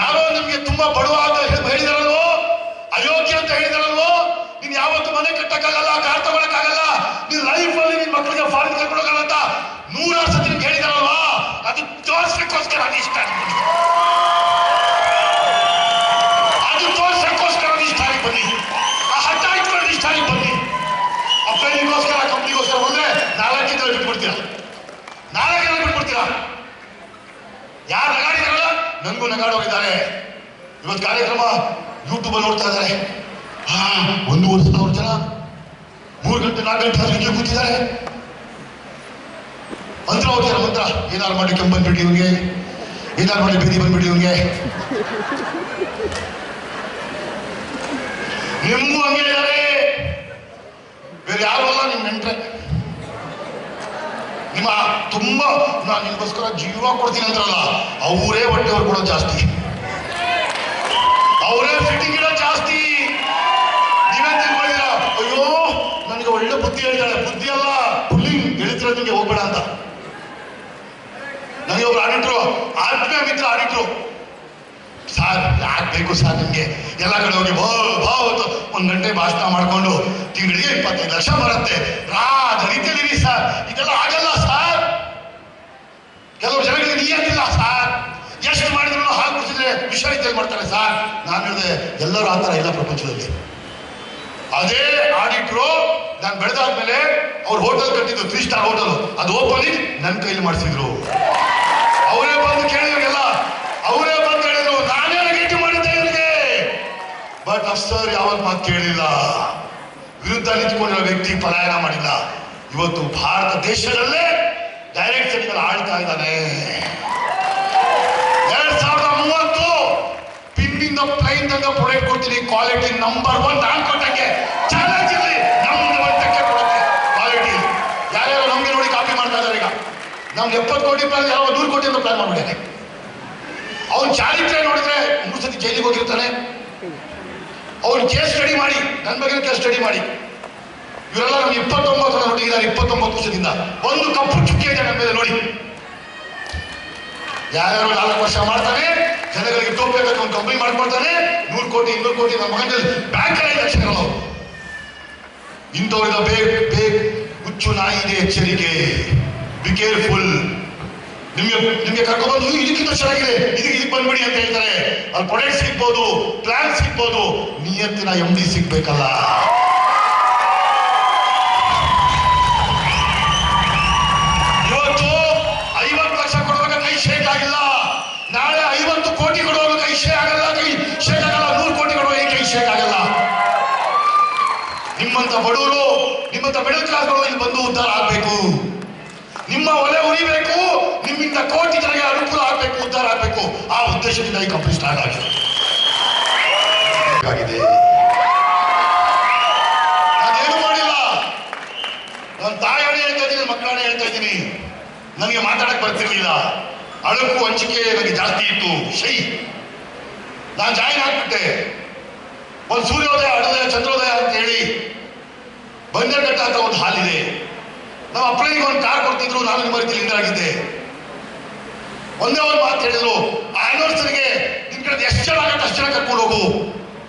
ಯಾರೋ ನಿಮ್ಗೆ ತುಂಬಾ ಬಡವ ಅಂತ ಹೇಳಿದಾರಲ್ವೋ, ಅಯೋಗ್ಯ ಅಂತ ಹೇಳಿದಾರಲ್ವೋ, ನೀನ್ ಯಾವತ್ತು ಮನೆ ಕಟ್ಟಕ್ಕಾಗಲ್ಲ, ಕಾರ್ ತಗೊಳಕ್ಕಾಗಲ್ಲ, ನೀನ್ ಲೈಫ್ ಅಲ್ಲಿ ನಿನ್ ಮಕ್ಕಳಿಗೆ ಫಾರಿನ್ ಕರ್ಕೊಳಕ್ಕಾಗಲ್ಲ ಅಂತ 100 ಸತಿ ನಿಮ್ಗೆ ಹೇಳಿದಾರಲ್ವಾ, ಅದು ತೋರ್ಸಕ್ಕೋಸ್ಕರ ಇಷ್ಟ ಅದು ತೋರ್ಸಕ್ಕೋಸ್ಕರ ಇಷ್ಟಾರಿಗೆ ಬನ್ನಿ, ಆ ಹಠ ಇಟ್ಕೊಂಡು ಇಷ್ಟಾರಿಗೆ ಬನ್ನಿ. ಅಪ್ಲೈನಿಗೋಸ್ಕರ ಕಂಪ್ನಿಗೋಸ್ಕರ ಬಂದ್ರೆ 4 ಜನ ಬಿಟ್ಬಿಡ್ತೀರಾ, 4 ಜನ ಬಿಟ್ಬಿಡ್ತೀರಾ. ಯಾರು ನಗಾಡಿದಾರಲ್ಲ, ನನಗೂ ನಗಾಡೋಗಿದ್ದಾರೆ. ಇವತ್ತು ಕಾರ್ಯಕ್ರಮ ಯೂಟ್ಯೂಬ್ ಅಲ್ಲಿ ನೋಡ್ತಾ ಇದ್ದಾರೆ. 1,500 ಜನ 3 ಗಂಟೆ 4 ಗಂಟೆ ಹಿಂಗೆ ಕೂತಿದ್ದಾರೆ. ಮಂತ್ರ ಹೋಗ್ತಾರ, ಮಂತ್ರ. ಏನಾರು ಮಾಡಿ ಕೆಂಪು ಬಂದ್ಬಿಡಿ ಇವ್ನಿಗೆ, ಏನಾರು ಮಾಡಿ ಬೀದಿ ಬಂದ್ಬಿಡಿ ಇವ್ನಿಗೆ. ನಿಮ್ಮೂ ಹಂಗೆ ಇದ್ದಾರೆ, ಬೇರೆ ಯಾರು ಅಲ್ಲ, ನಿಮ್ ನೆಂಟ್ರೆ. ನಿಮ್ಮ ತುಂಬಾ ನಾನು ನಿಮ್ಗೋಸ್ಕರ ಜೀವ ಕೊಡ್ತೀನಿ ಅಂತಾರಲ್ಲ, ಅವರೇ ಹೊಟ್ಟೆವ್ರು ಕೊಡೋದು ಜಾಸ್ತಿ, ಅವರೇ ಫಿಟ್ಟಿಂಗ್ ಇಡೋದು ಜಾಸ್ತಿ. ನೀವೇ ತಿಳ್ಕೊಂಡಿರ, ಅಯ್ಯೋ ನನಗೆ ಒಳ್ಳೆ ಬುದ್ಧಿ ಹೇಳ್ತಾಳೆ, ಬುದ್ಧಿ ಅಲ್ಲ ಪುಲ್ಲಿಂಗ್ ಹೇಳಿದ್ರೆ ನಿಮ್ಗೆ ಹೋಗ್ಬೇಡ ಅಂತ. ನನಗೆ ಒಬ್ರು ಆಡಿಟ್ರು, ಆತ್ಮೀಯ ಮಿತ್ರ ಆಡಿಟ್ರು, ಸಾರ್ ಯಾಕೆ ಬೇಕು ಸರ್ ನಿಮ್ಗೆ ಎಲ್ಲ ಕಡೆ ಹೋಗಿ ಭಾವತ್ತು 1 ಗಂಟೆ ಭಾಷಣ ಮಾಡ್ಕೊಂಡು ತಿಂಗಳಿಗೆ 25 ಲಕ್ಷ ಬರುತ್ತೆ, ರೀತಿಯಲ್ಲಿ ಸರ್, ಇದೆಲ್ಲ ಆಗಲ್ಲ ಸರ್. ಕೆಲವು ಜನಗಳಿಗೆ ನಿಯತ್ತಿಲ್ಲ ಸರ್, ಎಷ್ಟು ಮಾಡಿದ್ರು ಹಾಲು ಕುಡಿಸಿದ್ರೆ ವಿಷ ರೀತಿಯಲ್ಲಿ ಮಾಡ್ತಾರೆ ಸರ್. ನಾನು ಹೇಳಿದೆ, ಎಲ್ಲರೂ ಆ ಥರ ಇಲ್ಲ ಪ್ರಪಂಚದಲ್ಲಿ. ಅದೇ ಆಡಿಟ್ರು ನಾನು ಬೆಳೆದಾದ್ಮೇಲೆ ಅವ್ರು ಹೋಟೆಲ್ ಕಟ್ಟಿದ್ದು 3 ಸ್ಟಾರ್ ಹೋಟೆಲ್, ಅದು ಓಪನಿಂಗ್ ನನ್ನ ಕೈಲಿ ಮಾಡಿಸಿದ್ರು. ಅವರೇ ಬಂದು ಕೇಳಿದ್ರಿಗೆಲ್ಲ, ಅವರೇ ಬಂದು ಹೇಳಿದ್ರು, ನಾನೇ ನೆಗೆಟಿವ್ ಮಾಡಿದ್ದೆ ಇವರಿಗೆ. ಬಟ್ ಅಫ್ಸರ್ ಯಾವತ್ತು ಮಾತು ಕೇಳಲಿಲ್ಲ, ವಿರುದ್ಧ ನಿಂತ್ಕೊಂಡಿರೋ ವ್ಯಕ್ತಿ ಪಲಾಯನ ಮಾಡಿಲ್ಲ. ಇವತ್ತು ಭಾರತ ದೇಶದಲ್ಲೇ ಡೈರೆಕ್ಟ್ ಸೆಟ್ಗಳು ಆಳ್ತಾ ಇದ್ದಾನೆ. 2030 ಪಿನ್ನಿಂದ ಪ್ಲೈನ್ ತನಕ ಪ್ರೊಡಕ್ಟ್ ಕೊಡ್ತೀನಿ, ಕ್ವಾಲಿಟಿ ನಂಬರ್ 1. ನಾನು ಕೊಟ್ಟಂಗೆ ಚಾಲೆಂಜ್ ಇರಲಿ, ನಮ್ದು ಒಂದಕ್ಕೆ ಕೊಡುತ್ತೆ ಕ್ವಾಲಿಟಿ. ಯಾರ್ಯಾರು ನಮ್ಗೆ ನೋಡಿ ಕಾಪಿ ಮಾಡ್ತಾ ಇದ್ದಾರೆ. ಈಗ ನಮ್ಗೆ 70 ಕೋಟಿ ಪ್ಲಾನ್, ಯಾವ 100 ಕೋಟಿ ಅಂತ ಪ್ಲಾನ್ ಮಾಡ್ಬಿಟ್ಟೇನೆ. ಅವ್ನು ಚಾರಿತ್ರ್ಯ ನೋಡಿದ್ರೆ 3 ಸತಿ ಜೈಲಿಗೆ ಹೋಗಿರ್ತಾನೆ. ಅವ್ನು ಕೇಸ್ ಸ್ಟಡಿ ಮಾಡಿ, ನನ್ನ ಬಗ್ಗೆ ಕೇಸ್ ಸ್ಟಡಿ ಮಾಡಿ. ಇವರೆಲ್ಲ ನಮ್ಗೆ 29 ನೋಡಿದ್ದಾರೆ, 29 ವರ್ಷದಿಂದ. ಒಂದು ಕಪ್ಪು ಚುಕ್ಕಿ ಇದೆ ನಮ್ಮ ಮೇಲೆ ನೋಡಿ. ಯಾರ್ಯಾರು 4 ವರ್ಷ ಮಾಡ್ತಾನೆ, ಜನಗಳಿಗೆ ಟೋಪ್ಬೇಕಾದ್ರೆ ಒಂದು ಕಂಪನಿ ಮಾಡ್ಕೊಳ್ತಾನೆ, 100 ಕೋಟಿ 200 ಕೋಟಿ ನಮ್ಮ ಮಗನಲ್ಲಿ ಬ್ಯಾಂಕಲ್ಲಿ ಲಕ್ಷಗಳು. ಇಂಥವ್ರಿಂದ ಬೇಗ ಹುಚ್ಚು ನಾಯಿ ಇದೆ, ಎಚ್ಚರಿಕೆ, ಬಿ ಕೇರ್ಫುಲ್. ನಿಮ್ಗೆ ಕರ್ಕೊಂಡ್ಬಂದು ಇದಕ್ಕಿಂತ ಚೆನ್ನಾಗಿದೆ, ಇದಕ್ಕೆ ಬಂದ್ಬಿಡಿ ಅಂತ ಹೇಳ್ತಾರೆ. ಅಲ್ಲಿ ಪ್ರೊಡಕ್ಟ್ ಸಿಗ್ಬೋದು, ಪ್ಲಾನ್ ಸಿಗ್ಬೋದು, ನಿಯತ್ತಿನ MD ಸಿಗ್ಬೇಕಲ್ಲ. ಇವತ್ತು 50 ಲಕ್ಷ ಕೊಡುವಾಗ ಕೈ ಶೇಕ್ ಆಗಿಲ್ಲ, ನಾಳೆ 50 ಕೋಟಿ ಕೊಡುವಾಗ ಕೈ ಶೇಕ್ ಆಗಲ್ಲ, 100 ಕೋಟಿ ಕೊಡುವಾಗ ಕೈ ಶೇಕ್ ಆಗಲ್ಲ. ನಿಮ್ಮಂತ ಬಡವರು, ನಿಮ್ಮಂತ ಮಿಡಲ್ ಕ್ಲಾಸ್ಗಳು ಇಲ್ಲಿ ಬಂದು ಉದ್ಧಾರ ಆಗ್ಬೇಕು. ನಿಮ್ಮ ಒಲೆ ಉರಿಬೇಕು, ನಿಮ್ಮಿಂದ ಕೋಟಿ ಜನರಿಗೆ ಅನುಕೂಲ ಆಗ್ಬೇಕು, ಉದ್ಧಾರ ಆಗ್ಬೇಕು. ಆ ಉದ್ದೇಶದಿಂದ ಈ ಕಂಪನಿ ಸ್ಟಾರ್ಟ್ ಆಗಿದೆ. ನಾನೇನು ಮಾಡಿಲ್ಲ, ನನ್ನ ತಾಯಿಯೇ ಹೇಳ್ತಾ ಇದ್ದೀನಿ, ಮಕ್ಕಳನ್ನೇ ಹೇಳ್ತಾ ಇದ್ದೀನಿ. ನನಗೆ ಮಾತಾಡಕ್ ಬರ್ತಿರ್ಲಿಲ್ಲ, ಅಳಕು ಹಂಚಿಕೆ ನನಗೆ ಜಾಸ್ತಿ ಇತ್ತು. ನಾನು ಜಾಯಿನ್ ಆಗ್ಬಿಟ್ಟೆ. ಒಂದು ಸೂರ್ಯೋದಯ, ಅರುಣೋದಯ, ಚಂದ್ರೋದಯ ಅಂತ ಹೇಳಿ ಬಂದರ್ಘಟ್ಟ ಅಂತ ಒಂದು ಹಾಲಿದೆ. ನಮ್ಮ ಅಪ್ಪನಿಗೆ ಒಂದು ಕಾರ್ ಕೊಡ್ತಿದ್ರು, ನಾನು ನಿಮ್ಮ ರೀತಿ ಲಿಂಗರಾಗಿದ್ದೆ. ಒಂದೇ ಒಂದು ಮಾತು ಹೇಳಿದ್ರು, ಆ ಆನಿವರ್ಸರಿಗೆ ನಿನ್ ಕಡೆ ಎಷ್ಟು ಜನ ಆಗತ್ತೆ ಅಷ್ಟು ಜನ ಕರ್ಕೊಂಡು ಹೋಗು.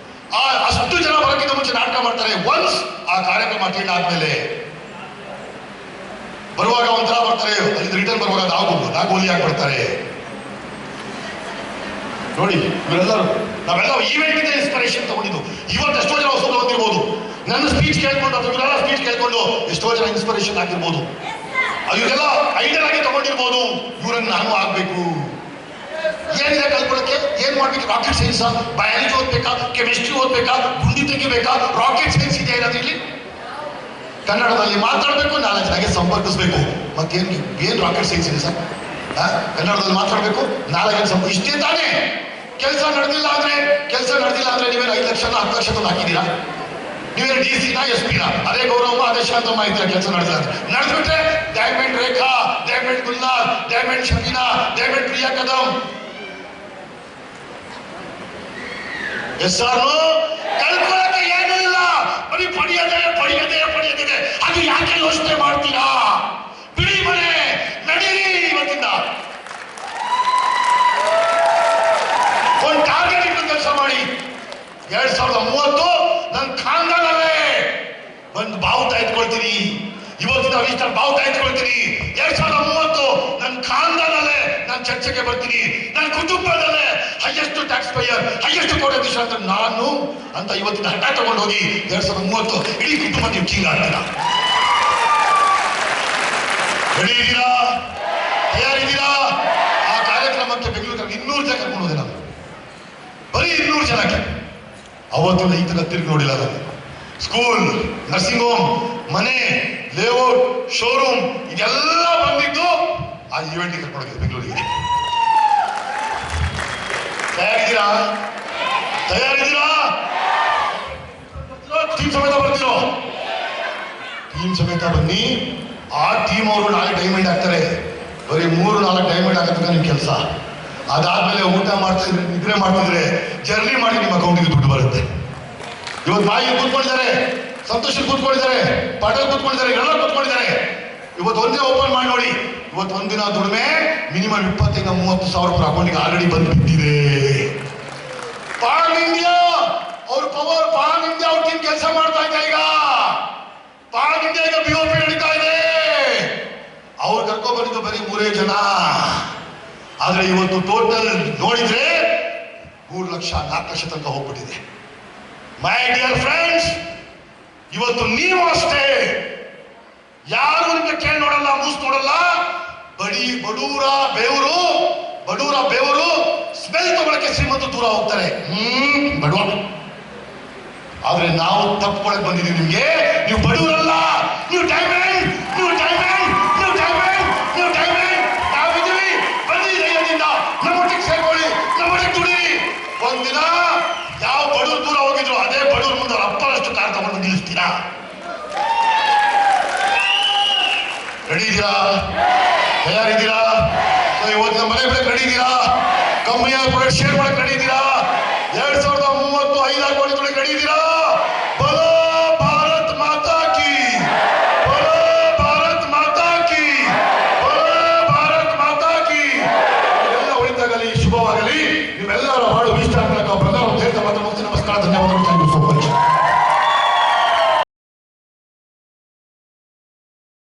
ಅಷ್ಟು ಜನ ಬರೋಕ್ಕಿಂತ ಮುಂಚೆ ನಾಟಕ ಮಾಡ್ತಾರೆ. ಒನ್ಸ್ ಆ ಕಾರ್ಯಕ್ರಮ ಅಟೆಂಡ್ ಆದ್ಮೇಲೆ ಬರುವಾಗ ಒಂಥರ ಬರ್ತಾರೆ, ಅಲ್ಲಿ ರಿಟರ್ನ್ ಬರುವಾಗ ನಾಗೋಲಿ ಆಗ್ಬಿಡ್ತಾರೆ. ನೋಡಿ ಇವರೆಲ್ಲರೂ ನಾವೆಲ್ಲ ಈವೆಂಟ್ ಇದೆ ಇನ್ಸ್ಪಿರೇಷನ್ ತಗೊಂಡಿದ್ದು. ಇವತ್ತು ಎಷ್ಟೋ ಜನ ಹೊಸದು ಬಂದಿರ್ಬೋದು, ನನ್ನ ಸ್ಪೀಚ್ ಕೇಳ್ಕೊಂಡು ಅಥವಾ ಇವರೆಲ್ಲ ಸ್ಪೀಚ್ ಕೇಳ್ಕೊಂಡು ಎಷ್ಟೋ ಜನ ಇನ್ಸ್ಪಿರೇಷನ್ ಆಗಿರ್ಬೋದು, ಇವರೆಲ್ಲ ಐಡಿಯಲ್ ಆಗಿ ತಗೊಂಡಿರ್ಬೋದು. ಇವರನ್ನು ನಾನು ಆಗ್ಬೇಕು, ಏನಿದೆ ಕಲ್ಕೊಳ್ಳಕ್ಕೆ, ಏನ್ ಮಾಡ್ಬೇಕು? ರಾಕೆಟ್ ಸೈನ್ಸ್, ಬಯಾಲಜಿ ಓದ್ಬೇಕಾ, ಕೆಮಿಸ್ಟ್ರಿ ಓದ್ಬೇಕಾ, ಗುಂಡಿ ತೆಗಿಬೇಕಾ? ರಾಕೆಟ್ ಸೈನ್ಸ್ ಇದೆ ಇರೋದಿಲ್ಲಿ. ಕನ್ನಡದಲ್ಲಿ ಮಾತಾಡಬೇಕು, 4 ಜನಕ್ಕೆ ಸಂಪರ್ಕಿಸ್ಬೇಕು. ಏನ್ ರಾಕೆಟ್ ಸೈನ್ಸ್ ಇದೆ ಸರ್? ಕನ್ನಡದಲ್ಲಿ ಮಾತಾಡಬೇಕು, 4 ಜನ ಇಷ್ಟೇ ತಾನೇ. ಕೆಲಸ ನಡೆದಿಲ್ಲ ಅಂದ್ರೆ ನೀವೇನು 5 ಲಕ್ಷ 10 ಲಕ್ಷ ಹಾಕಿದ್ದೀರಾ? ನೀವೇನು DC ನ SP ನ? ಅದೇ ಗೌರವ ಅದೇ ಶಾಂತಮ್ಮ ಇದ್ದೀರಾ? ಕೆಲಸ ನಡೆದಿಲ್ಲ ಅಂದ್ರೆ ನಡೆದ್ಬಿಟ್ರೆ diamond Rekha, diamond Gulnar, diamond Shabina, diamond Priya Kadam, ಕಳ್ಕೊಳ್ಳಕ್ಕೆ ಏನೂ ಇಲ್ಲ. ಬರೀ ಪಡೆಯದೆ ಅದು ಯಾಕೆ ಯೋಚನೆ ಮಾಡ್ತೀರಾ? ಬಿಡಿ ಮನೆ ನಡೀರಿ. ಇವತ್ತಿಂದ ಒಂದು ಟಾರ್ಗೆಟ್ ಇಟ್ಟು ಕೆಲಸ ಮಾಡಿ. 2030 ನನ್ನ ಖಾನ್ದಾನಲ್ಲೇ ಒಂದು ಬಾವುಟ ಎತ್ಕೊಳ್ತೀನಿ. ಇವತ್ತಿನ ಇಷ್ಟ ಬಾವುಟ ಎತ್ಕೊಳ್ತೀನಿ. 2030 ನನ್ನ ಖಾನ್ದಾನಲ್ಲೇ ನಾನು ಚರ್ಚೆಗೆ ಬರ್ತೀನಿ. ನನ್ನ ಕುಟುಂಬದಲ್ಲೇ ಹೈಯೆಸ್ಟ್ ಟ್ಯಾಕ್ಸ್ ಪೇಯರ್, ಹೈಯೆಸ್ಟ್ ಕೋಟ್ಯಾಧೀಶ ಅಂತ ನಾನು ಅಂತ ಇವತ್ತಿನ ಹಠ ತಗೊಂಡೋಗಿ 2030 ಇಡೀ ಕುಟುಂಬ ನೀವು ಕಿಂಗ್ ಆಗ್ತೀರಾ. ರೆಡಿ ಇದ್ದೀರಾ? ತಯಾರಿದ್ದೀರಾ? ಆ ಕಾರ್ಯಕ್ರಮಕ್ಕೆ ಬೆಂಗಳೂರಲ್ಲಿ 200 ಜನ ಕರ್ಕೊಂಡು ಹೋದೆ ನಾನು, ಬರೀ 200 ಜನಕ್ಕೆ. ಅವತ್ತು ಈ ತರ ತಿರುಗಿ ನೋಡಿಲ್ಲ ನಾನು. ಸ್ಕೂಲ್, ನರ್ಸಿಂಗ್ ಹೋಮ್, ಮನೆ, ಲೇಔಟ್, ಶೋರೂಮ್ ಇದೆಲ್ಲ ಬಂದಿದ್ದು ಆ ಈವೆಂಟ್ಗೆ ಕರ್ಕೊಂಡು ಹೋಗಿದೆ ಬೆಂಗಳೂರಿಗೆ. ತಯಾರಿದ್ದೀರಾ? ಟೀಮ್ ಸಮೇತ ಬರ್ತೀರೋ? ಟೀಮ್ ಸಮೇತ ಬನ್ನಿ. ಆ ಟೀಮ್ ಅವರು 4 ಡೈಮಂಡ್ ಹಾಕ್ತಾರೆ. ಬರೀ 3-4 ಡೈಮಂಡ್ ಹಾಕಿದ್ರೆ ನಿಮ್ ಕೆಲಸ. ಅದಾದ್ಮೇಲೆ ಊಟ ಮಾಡ್ತಿದ್ರೆ, ನಿದ್ರೆ ಮಾಡ್ತಿದ್ರೆ, ಜರ್ನಿ ಮಾಡಿ ನಿಮ್ಮ ಅಕೌಂಟಿಗೆ ದುಡ್ಡು ಬರುತ್ತೆ. ಇವತ್ತು ಬಾಯಿ ಕೂತ್ಕೊಂಡಿದ್ದಾರೆ, ಸಂತೋಷ ಕೂತ್ಕೊಂಡಿದ್ದಾರೆ, ಪಾಟಲ್ ಕೂತ್ಕೊಂಡಿದ್ದಾರೆ, ಎಲ್ಲ ಕೂತ್ಕೊಂಡಿದ್ದಾರೆ. ಇವತ್ತು ಒಂದೇ ಓಪನ್ ಮಾಡಿ ನೋಡಿ. ಇವತ್ತು ಒಂದಿನ ದುಡಿಮೆ ಮಿನಿಮಮ್ 25-30 ಸಾವಿರ ರೂಪಾಯಿ ಅಕೌಂಟಿಗೆ ಆಲ್ರೆಡಿ ಬಂದು ಬಿದ್ದಿದೆ. ಪಾನ್ ಇಂಡಿಯಾ ಅವ್ರ ಪವರ್, ಪಾನ್ ಇಂಡಿಯಾ ಅವ್ರ ಟೀಮ್ ಕೆಲಸ ಮಾಡ್ತಾ ಇದೆ. ಈಗ ಪಾನ್ ಇಂಡಿಯಾ ಈಗ BOP ನಡೀತಾ ಇದೆ. ಅವ್ರು ಕರ್ಕೊಂಡ್ ಬಂದಿದ್ದು ಬರೀ 3 ಜನ. ಆದ್ರೆ ಇವತ್ತು ಟೋಟಲ್ ನೋಡಿದ್ರೆ 3 ಲಕ್ಷ 4 ಲಕ್ಷ ತನಕ ಹೋಗ್ಬಿಟ್ಟಿದೆ. ಮೈ ಡಿಯರ್ ಫ್ರೆಂಡ್ಸ್, ಇವತ್ತು ನೀವು ಅಷ್ಟೇ. ಯಾರು ನಿಮಗೆ ಕೇಳಿ ನೋಡಲ್ಲ, ಮೂಸ್ ನೋಡಲ್ಲ. ಬಡೂರ ಬೇವರು ಸ್ಮೆಲ್ ತಗೊಳಕ್ಕೆ ಶ್ರೀಮಂತ ದೂರ ಹೋಗ್ತಾರೆ. ಬಡವ. ಆದ್ರೆ ನಾವು ತಪ್ಪಿಕೊಳಕ್ ಬಂದಿದ್ದೀವಿ. ನಿಮ್ಗೆ ನೀವು ಬಡವರಲ್ಲ, ನೀವು ಡೈಮಂಡ್. ನಾವಿದ್ದೀವಿ. ಬನ್ನಿ ಧೈರ್ಯದಿಂದ ನಮ್ಮೊಟ್ಟಿಗೆ ಸೇರ್ಕೊಳ್ಳಿ, ನಮ್ಮೊಟ್ಟಿಗೆ ದುಡಿ. ಒಂದಿನ ಯಾವ ಬಡವ್ರು ದೂರ ಹೋಗಿದ್ರು ಅದೇ ಬಡವ್ರ ಮುಂದೆ ಅವ್ರ ಅಪ್ಪನಷ್ಟು ಕಾರ್ ತಗೊಂಡು ನಿಲ್ಲಿಸ್ತೀರಾ? ರೆಡಿ ಇದ್ದೀರಾ? ತಯಾರಿದ್ದೀರಾ? ಇವತ್ತು ನಮ್ಮ ಮನೆ ಬೆಳಗ್ಗೆ ರೆಡಿ ಇದ್ದೀರಾ? ಕಂಪನಿಯ ಪ್ರಾಡಕ್ಟ್ ಶೇರ್ ಮಾಡಕ್ಕೆ ರೆಡಿ ಇದ್ದೀರಾ? 2030 5 ಕೋಟಿ ತೊಳಗೆ ರೆಡಿ ಇದ್ದೀರಾ? ಬಲೋ ಭಾರತ್ ಮಾತಾ ಕಿ, ಬಲೋ ಭಾರತ್ ಮಾತಾ ಕಿ, ಬಲೋ ಭಾರತ್ ಮಾತಾ ಕಿ. ಎಲ್ಲ ಒಳಿತಾಗಲಿ, ಶುಭವಾಗಲಿ. ನಿಮ್ಮೆಲ್ಲರ